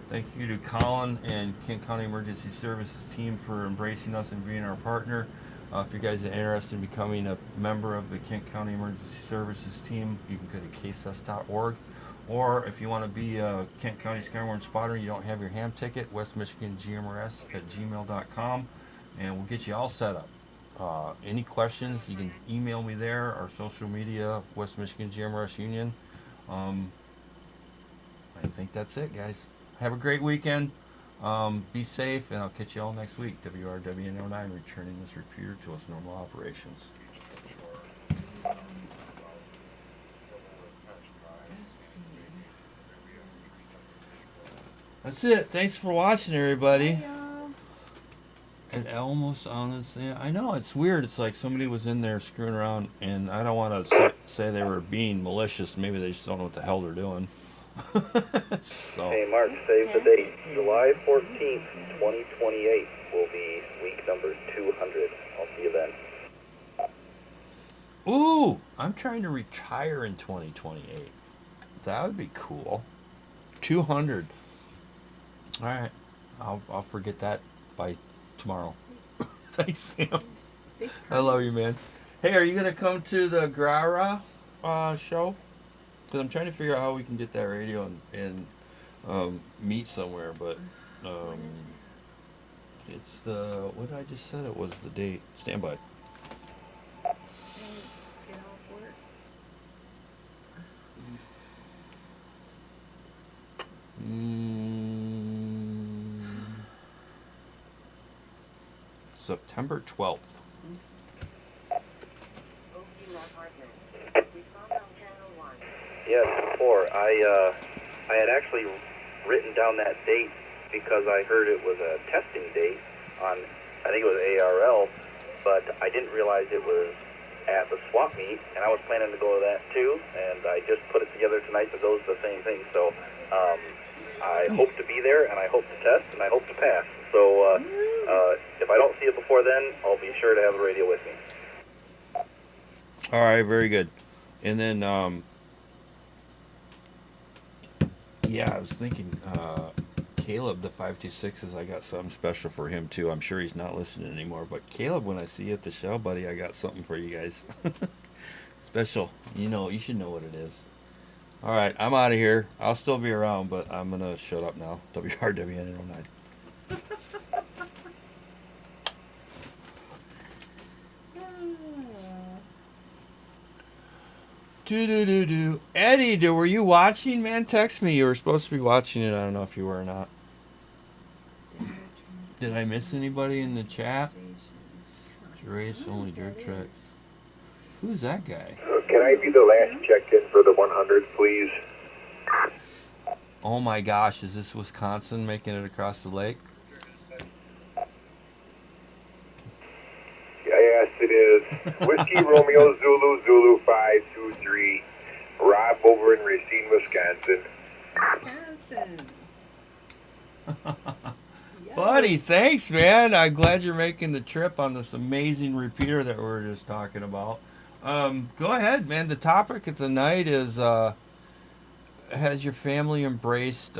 Thank you to Colin and Kent County Emergency Services team for embracing us and being our partner. If you guys are interested in becoming a member of the Kent County Emergency Services team, you can go to ksus.org. Or if you want to be a Kent County Skywarn spotter and you don't have your ham ticket, westmichigangmrs@gmail.com, and we'll get you all set up. Any questions, you can email me there, or social media, West Michigan GMRS Union. I think that's it, guys. Have a great weekend. Be safe, and I'll catch you all next week. WRWN09 returning this repeater to its normal operations. That's it. Thanks for watching, everybody. And almost honestly, I know it's weird. It's like somebody was in there screwing around, and I don't want to say they were being malicious. Maybe they just don't know what the hell they're doing. So. Hey, Mark, save the date. July 14th, 2028 will be week number 200. I'll see you then. Ooh, I'm trying to retire in 2028. That would be cool. 200. All right, I'll forget that by tomorrow. Thanks, Sam. I love you, man. Hey, are you gonna come to the Grara show? Because I'm trying to figure out how we can get that radio and meet somewhere, but it's the, what did I just said? It was the date. Stand by. September 12th. Yes, before I had actually written down that date because I heard it was a testing date on, I think it was ARL, but I didn't realize it was at the swap meet, and I was planning to go to that too, and I just put it together tonight that those are the same thing. So I hope to be there, and I hope to test, and I hope to pass. So if I don't see it before then, I'll be sure to have the radio with me. All right, very good. And then, yeah, I was thinking, Caleb, the 526s, I got something special for him too. I'm sure he's not listening anymore, but Caleb, when I see you at the show, buddy, I got something for you guys. Special. You know, you should know what it is. All right, I'm out of here. I'll still be around, but I'm going to shut up now. WRWN09. Do. Eddie, were you watching, man? Text me. You were supposed to be watching it. I don't know if you were or not. Did I miss anybody in the chat? Race only dirt track. Who's that guy? Can I be the last check-in for the 100, please? Oh my gosh, is this Wisconsin making it across the lake? Yes, it is. Whiskey Romeo Zulu Zulu 523. Rob over in Racine, Wisconsin. Buddy, thanks, man. I'm glad you're making the trip on this amazing repeater that we were just talking about. Go ahead, man. The topic of the night is, has your family embraced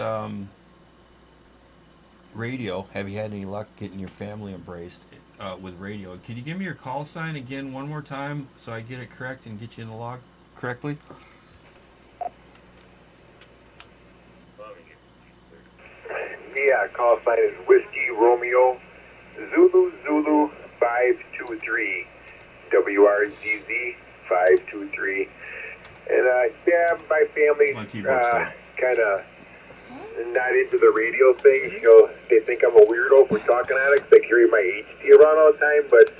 radio? Have you had any luck getting your family embraced with radio? Can you give me your call sign again one more time so I get it correct and get you in the log correctly? Yeah, call sign is Whiskey Romeo Zulu Zulu 523. WRZZ 523. And yeah, my family kind of not into the radio thing. You know, they think I'm a weirdo for talking at it 'cause I carry my HT around all the time. But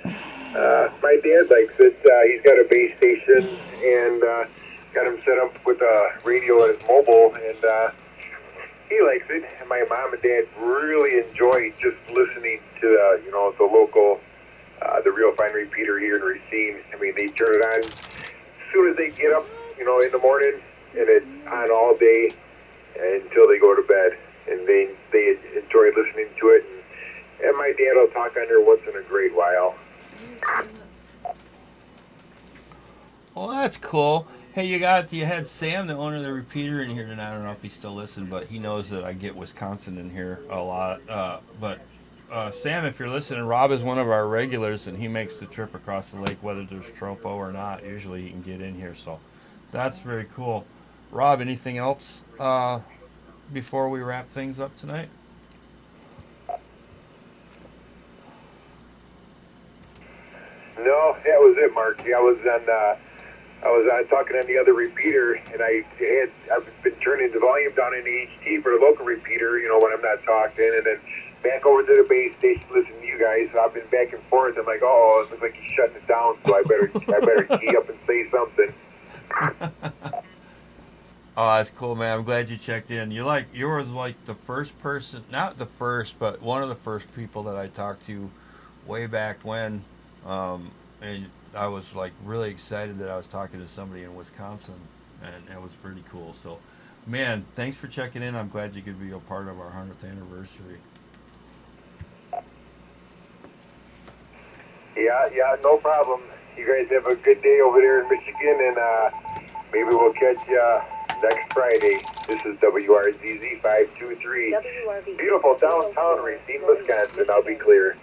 my dad likes it. He's got a base station and got him set up with a radio on his mobile, and he likes it. And my mom and dad really enjoy just listening to you know, the local, the Real Fine Repeater here in Racine. I mean, they turn it on as soon as they get up, you know, in the morning, and it's on all day until they go to bed, and they enjoy listening to it. And my dad will talk on there once in a great while. Well, that's cool. Hey, you had Sam, the owner of the repeater, in here tonight. I don't know if he still listens, but he knows that I get Wisconsin in here a lot. But Sam, if you're listening, Rob is one of our regulars, and he makes the trip across the lake, whether there's tropo or not. Usually he can get in here, so that's very cool. Rob, anything else before we wrap things up tonight? No, that was it, Mark. I was talking on the other repeater, and I've been turning the volume down in the HT for the local repeater, you know, when I'm not talking, and then back over to the base station listening to you guys. So I've been back and forth. I'm like, oh, it looks like he's shutting it down, so I better key up and say something. Oh, that's cool, man. I'm glad you checked in. You were like the first person, not the first, but one of the first people that I talked to way back when, and I was like really excited that I was talking to somebody in Wisconsin, and that was pretty cool. So, man, thanks for checking in. I'm glad you could be a part of our 100th anniversary. Yeah, no problem. You guys have a good day over there in Michigan, and maybe we'll catch you next Friday. This is WRZZ 523. Beautiful downtown Racine, Wisconsin. I'll be clear.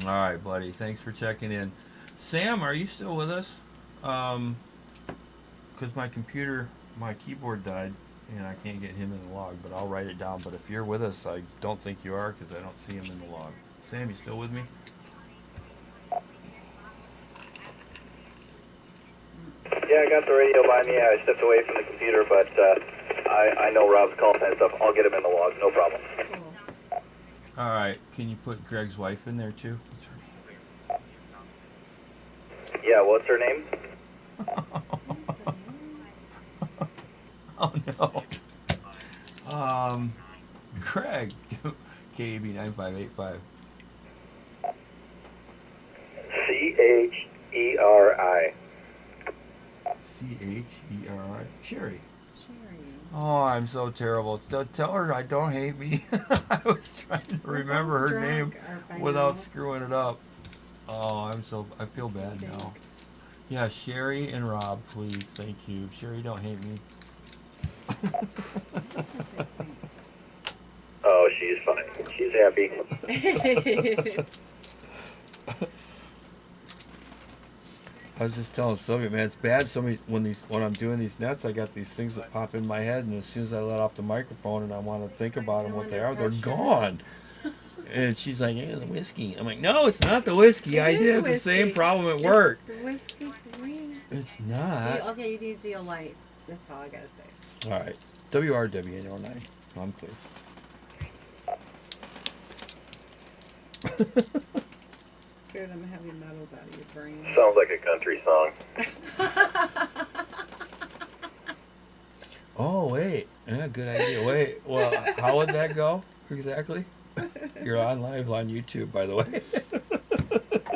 All right, buddy. Thanks for checking in. Sam, are you still with us? Because my keyboard died, and I can't get him in the log, but I'll write it down. But if you're with us, I don't think you are because I don't see him in the log. Sam, you still with me? Yeah, I got the radio by me. I stepped away from the computer, but I know Rob's call sign stuff. I'll get him in the log, no problem. All right. Can you put Greg's wife in there too? Yeah, what's her name? Oh no. Craig, KAB 9585. CHERI. CHERI. Sherry. Oh, I'm so terrible. Tell her I don't hate me. I was trying to remember her name without screwing it up. Oh, I feel bad now. Yeah, Sherry and Rob, please. Thank you. Sherry, don't hate me. Oh, she's fine. She's happy. I was just telling Sylvia, man, it's bad. When I'm doing these nets, I got these things that pop in my head, and as soon as I let off the microphone and I want to think about them, what they are, they're gone. And she's like, "Hey, the whiskey." I'm like, "No, it's not the whiskey. I did have the same problem at work." It's the whiskey for me. It's not. Okay, you need zeolite. That's all I gotta say. All right. WRW809. I'm clear. Scare them heavy metals out of your brain. Sounds like a country song. Oh, wait. Yeah, good idea. Wait, well, how would that go exactly? You're on live on YouTube, by the way.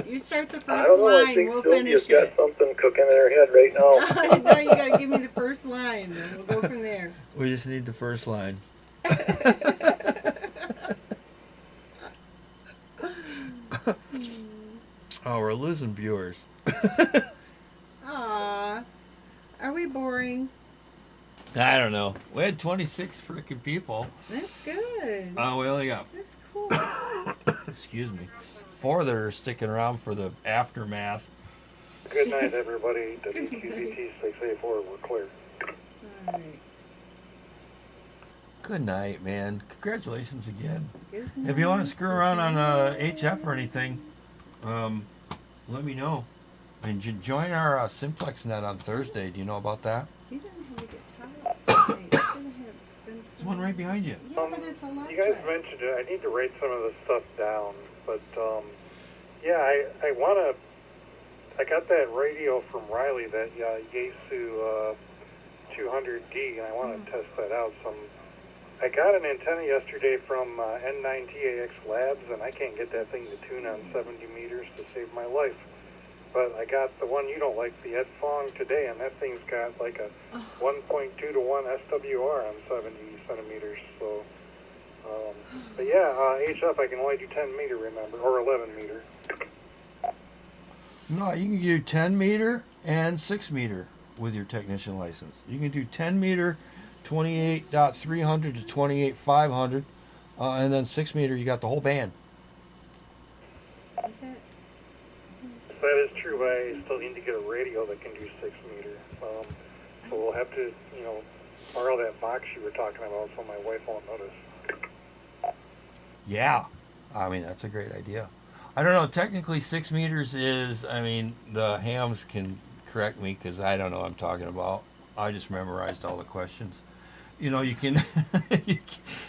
You start the I first don't know. I line, think we'll Sylvia's finish got it. something cooking in her head right now. No, you gotta give me the first line, and we'll go from there. We just need the first line. Oh, we're losing viewers. Aw, are we boring? I don't know. We had 26 freaking people. That's good. Oh, we only got, That's cool. excuse me, 4 that are sticking around for the aftermath. Good night, everybody. WQZT 684, we're clear. All right. Good night, man. Congratulations again. Good If you want night. to screw around on HF or anything, let me know. And join our Simplex net on Thursday. Do you know about that? You didn't have to get tired. Right. You should have been There's one right behind you. Yeah, but it's electric. You guys mentioned it. I need to write some of this stuff down, but yeah, I want to. I got that radio from Riley, that Yaesu 200D, and I want to test that out. I got an antenna yesterday from N9TAX Labs, and I can't get that thing to tune on 70 meters to save my life. But I got the one you don't like, the Ed Fong, today, and that thing's got like a 1.2 to 1 SWR on 70 centimeters. So, but yeah, HF I can only do 10 meter, remember, or 11 meter. No, you can do 10 meter and 6 meter with your technician license. You can do 10 meter, 28.300 to 28.500, and then 6 meter, you got the whole band. Is that? That is true, but I still need to get a radio that can do 6 meter. So we'll have to, borrow that box you were talking about so my wife won't notice. Yeah, I mean, that's a great idea. I don't know, technically 6 meters is, the hams can correct me because I don't know what I'm talking about. I just memorized all the questions. You can,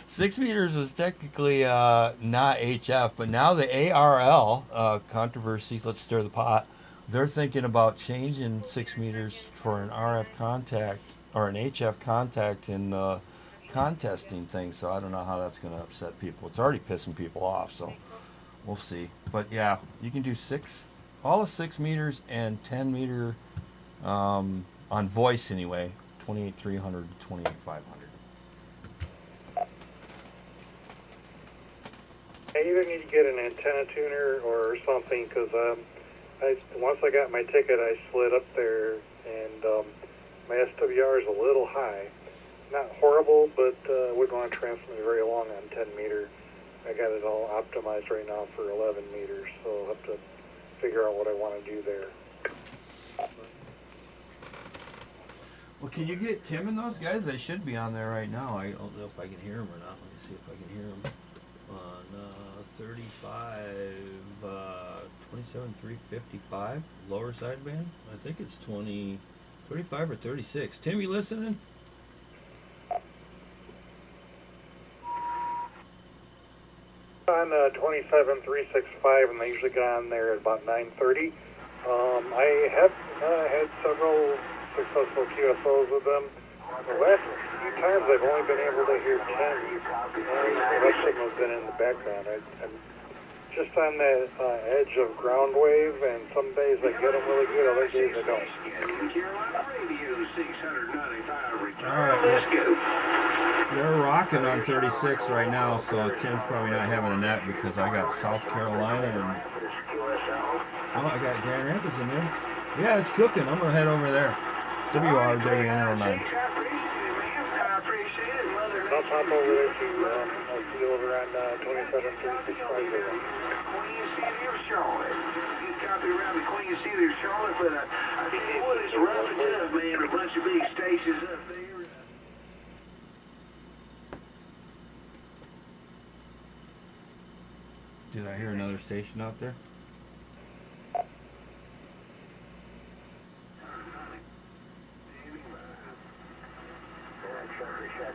6 meters was technically not HF, but now the ARL, controversy, let's stir the pot, they're thinking about changing 6 meters for an RF contact or an HF contact in the contesting thing, so I don't know how that's going to upset people. It's already pissing people off, so we'll see. But yeah, you can do all the 6 meters and 10 meter on voice anyway, 28.300 to 28.500. I either need to get an antenna tuner or something, because once I got my ticket, I slid up there, and my SWR is a little high. Not horrible, but wouldn't want to transmit very long on 10 meter. I got it all optimized right now for 11 meters, so I'll have to figure out what I want to do there. Well, can you get Tim and those guys? They should be on there right now. I don't know if I can hear them or not. Let me see if I can hear them. On 35, 27,355, lower sideband. I think it's 35 or 36. Tim, you listening? On 27,365, and they usually get on there at about 9:30. I have had several successful QSOs with them. The last few times I've only been able to hear 10. The rest of them have been in the background. I'm just on the edge of ground wave, and some days I get them really good, other days I don't. Alright, you're rocking on 36 right now, so Tim's probably not having a net because I got South Carolina and I got Grand Rapids in there. Yeah, it's cooking. I'm gonna head over there. WRWN09. I'll pop over there too. I'll see you over on 27,365. Copy around the Queen City of Charlotte, but I tell you what, it's rough and tough, man. A bunch of big stations up there. Did I hear another station out there?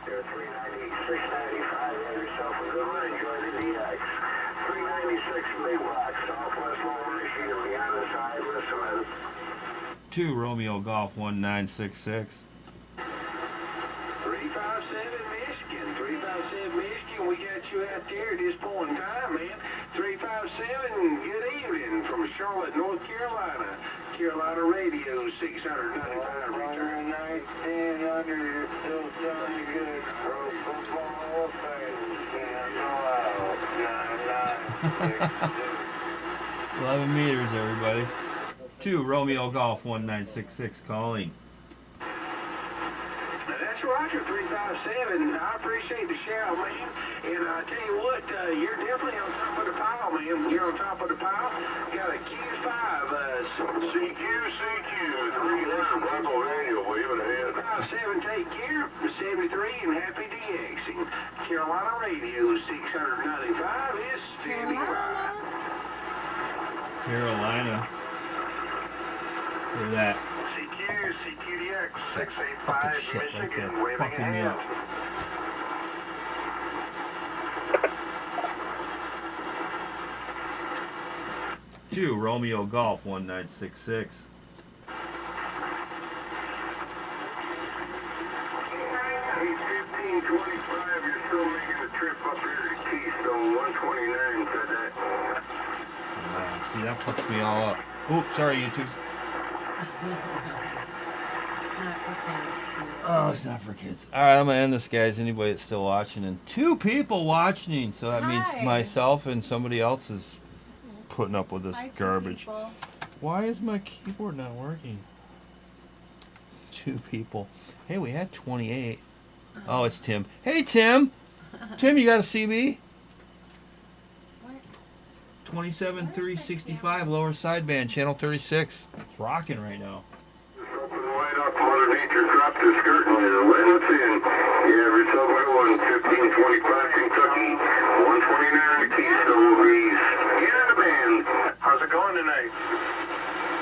There, 390, 695, have yourself a good one. Enjoy the DX. 396 Big Rock, Southwest Lower Michigan, beyond the side, listen. 2 Romeo Golf 1966. 357 Michigan, 357 Michigan, we got you out there at this point in time, man. 357, good evening from Charlotte, North Carolina. Carolina Radio, 695 return. 1900, you're still sounding good. Pro Football fans, stand out. 11 meters, everybody. 2 Romeo Golf 1966 calling. That's Roger, 357. I appreciate the shout, man. And I tell you what, you're definitely on top of the pile, man. You're on top of the pile. Got a Q5, CQ, 3 Rebel Radio, waving ahead. 57, take care. 73 and happy DXing. Carolina Radio, 695 is Sammy Ride. Carolina. Look at that. CQDX, Fucking 685 shit right Michigan, there. waving Fucking me ahead. up. Two Romeo Golf 1966. 1825, you're still making the trip up here to Keystone. 129 said that. See, that fucks me all up. Oops, sorry, YouTube. It's not for kids. Oh, it's not for kids. All right, I'm gonna end this, guys. Anybody that's still watching, and 2 people watching, so that means Hi. myself and somebody else is putting up with this Hi, 2 garbage. people. Why is my keyboard not working? 2 people. Hey, we had 28. Oh, it's Tim. Hey, Tim. Tim, you got a CB? What? 27365 lower sideband, channel 36. It's rocking right now. Open wide up, Mother Nature dropped the skirt and you're letting us in. You have yourself a good one. 1525 Kentucky, 129 Keystone Breeze. Get in the band. How's it going tonight?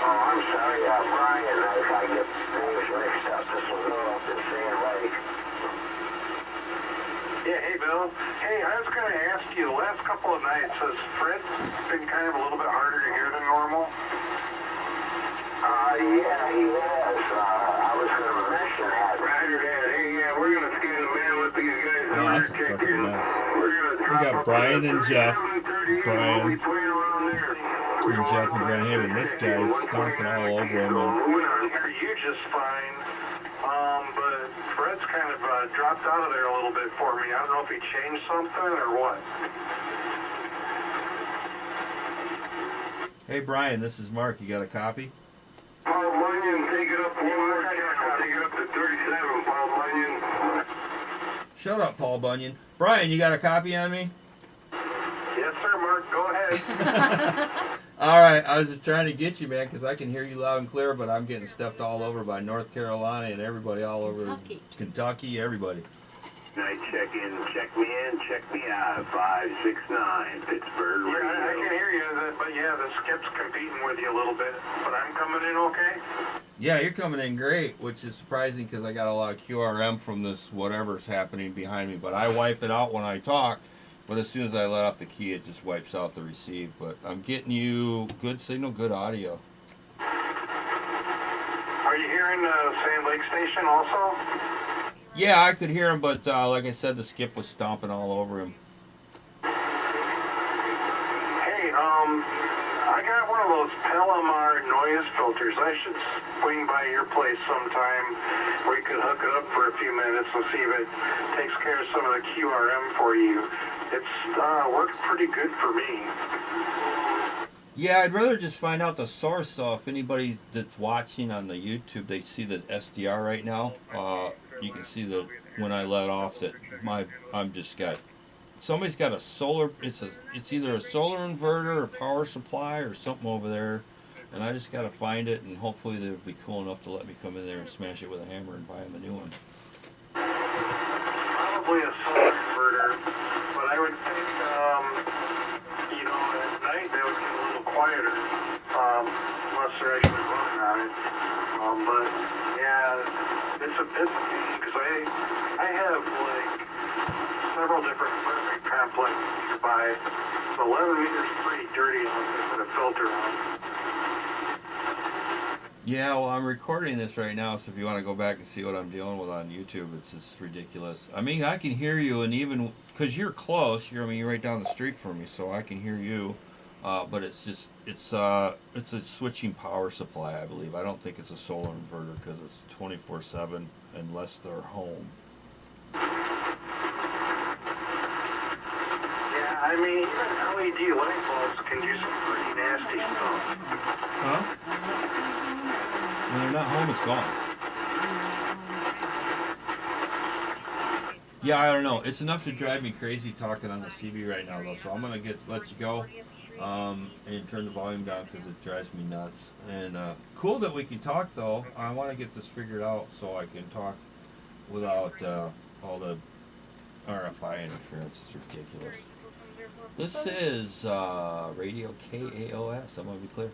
Oh, I'm sorry, Brian, if I get names mixed up, this will go up in Sand Lake. Yeah, hey, Bill. Hey, I was going to ask you, the last couple of nights, has Fred been kind of a little bit harder to hear than normal? Yeah, he has. I was going to mention that. Roger that. Hey, yeah, we're going to scan the man with these guys. Oh, that's a fucking mess. We got Brian and Jeff. Brian and Jeff and Grand Haven. This guy's stomping all over him. You just fine. But Fred's kind of dropped out of there a little bit for me. I don't know if he changed something or what. Hey, Brian, this is Mark. You got a copy? Paul Bunyan, take it up one more channel. Take it up to 37, Paul Bunyan. Shut up, Paul Bunyan. Brian, you got a copy on me? Yes, sir, Mark. Go ahead. All right, I was just trying to get you, man, because I can hear you loud and clear, but I'm getting stepped all over by North Carolina and everybody all over Kentucky, everybody. Night check-in, check me in, check me out. 569 Pittsburgh Radio. Yeah, I can hear you, but yeah, the skip's competing with you a little bit. But I'm coming in okay? Yeah, you're coming in great, which is surprising because I got a lot of QRM from this whatever's happening behind me. But I wipe it out when I talk, but as soon as I let off the key, it just wipes out the receive. But I'm getting you good signal, good audio. Are you hearing the Sand Lake station also? Yeah, I could hear him, but like I said, the skip was stomping all over him. Hey, I got one of those Palomar noise filters. I should swing by your place sometime where you could hook it up for a few minutes and see if it takes care of some of the QRM for you. It's worked pretty good for me. Yeah, I'd rather just find out the source, so if anybody that's watching on the YouTube, they see the SDR right now, you can see that when I let off that somebody's got a solar, it's either a solar inverter or power supply or something over there, and I just got to find it, and hopefully they'll be cool enough to let me come in there and smash it with a hammer and buy them a new one. Probably a solar inverter, but I would think, at night they would get a little quieter, unless they're actually running on it. But yeah, it's a bit, because I have like several different apartment complexes nearby. So 11 meters is pretty dirty unless they put a filter on. Yeah, well, I'm recording this right now, so if you want to go back and see what I'm dealing with on YouTube, it's just ridiculous. I mean, I can hear you, and even because you're close, you're right down the street from me, so I can hear you. But it's a switching power supply, I believe. I don't think it's a solar inverter because it's 24/7 unless they're home. Yeah, I mean, even LED light bulbs can do some pretty nasty stuff. Huh? When they're not home, it's gone. Yeah, I don't know. It's enough to drive me crazy talking on the CB right now, though. So I'm gonna let you go, and turn the volume down because it drives me nuts. And cool that we can talk, though. I want to get this figured out so I can talk without all the RFI interference. It's ridiculous. This is Radio KAOS. I'm gonna be clear.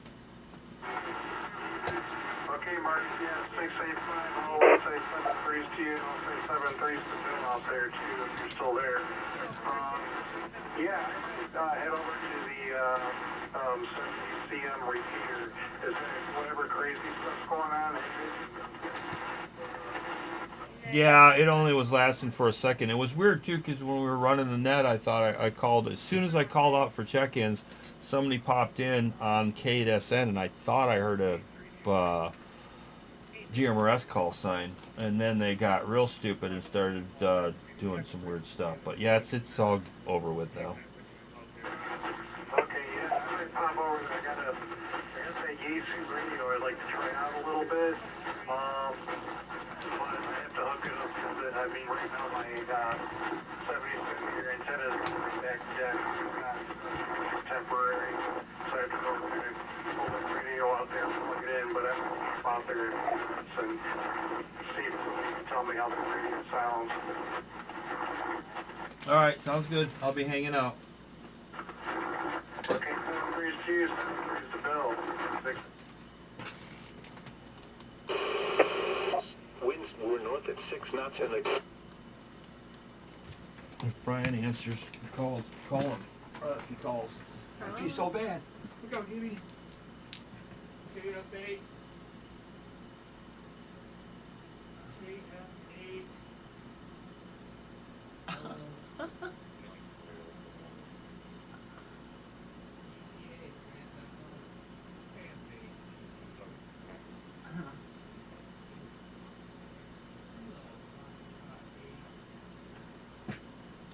Okay, Mark, yeah, 685, I'll say 73's to you, I'll say 73's to them out there too, if you're still there. Yeah, head over to the CM repeater. Is there whatever crazy stuff's going on? Yeah, it only was lasting for a second. It was weird too because when we were running the net, I thought I called. As soon as I called out for check-ins, somebody popped in on KSN, and I thought I heard a GMRS call sign, and then they got real stupid and started doing some weird stuff. But yeah, it's all over with now. Okay, yeah, I might pop over there. I got that Yaesu radio I'd like to try out a little bit. But I have to hook it up with it. I mean, right now my 70-centimeter antenna is back to jack. It's temporary. So I have to go and pull that radio out there and plug it in. But I'm going to pop out there and see if somebody can tell me how the radio sounds. All right, sounds good. I'll be hanging out. Okay, 73's to you, 73's to Bill. Winds were north at 6 knots and the... If Brian answers, call him. If he calls. It'd be so bad. Look out, give me update.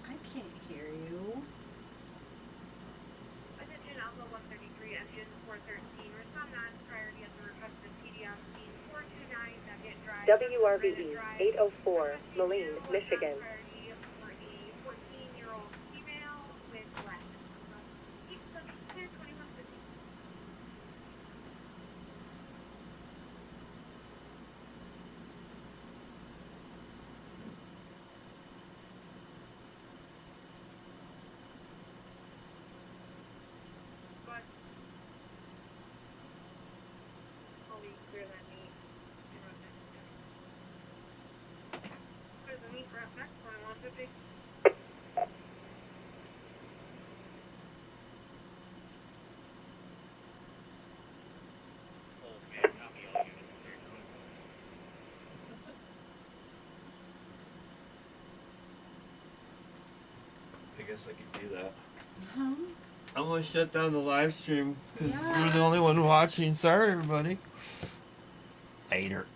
I can't hear you. Attention Alpha 133, engine 413, respond on priority at the request of TDM scene 429 Nugget Drive. WRVE 804, Moline, Michigan. Priority for a 14-year-old female with glasses. Keep them 102150. But I'll be clear that me. There's a meet wrap next one, 150. I guess I could do that. Huh? I'm gonna shut down the live stream because Yeah. we're the only one watching. Sorry, everybody. Later.